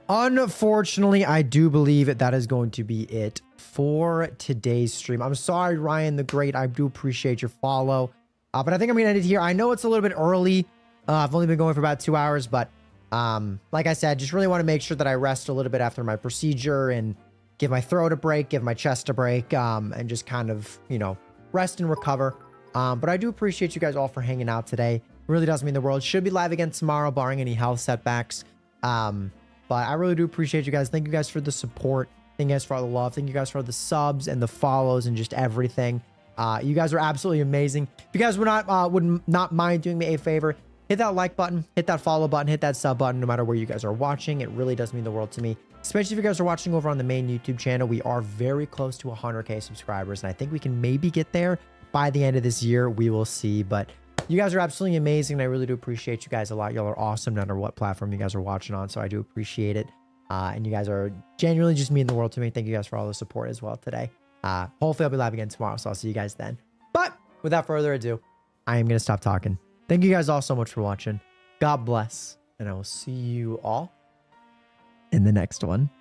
Unfortunately, I do believe that is going to be it for today's stream. I'm sorry, Ryan the Great. I do appreciate your follow. But I think I'm going to end it here. I know it's a little bit early. I've only been going for about 2 hours, but Like I said, just really want to make sure that I rest a little bit after my procedure and give my throat a break, give my chest a break, and just kind of, you know, rest and recover. But I do appreciate you guys all for hanging out today. It really does mean the world. Should be live again tomorrow, barring any health setbacks. But I really do appreciate you guys. Thank you guys for the support. Thank you guys for all the love. Thank you guys for the subs and the follows and just everything. You guys are absolutely amazing. If you guys would not mind doing me a favor, hit that like button, hit that follow button, hit that sub button, no matter where you guys are watching. It really does mean the world to me, especially if you guys are watching over on the main YouTube channel. We are very close to 100K subscribers, and I think we can maybe get there by the end of this year. We will see, but you guys are absolutely amazing, and I really do appreciate you guys a lot. Y'all are awesome, no matter what platform you guys are watching on, so I do appreciate it. And you guys are genuinely just mean the world to me. Thank you guys for all the support as well today. Hopefully I'll be live again tomorrow, so I'll see you guys then. But without further ado, I am going to stop talking. Thank you guys all so much for watching. God bless, and I will see you all in the next one.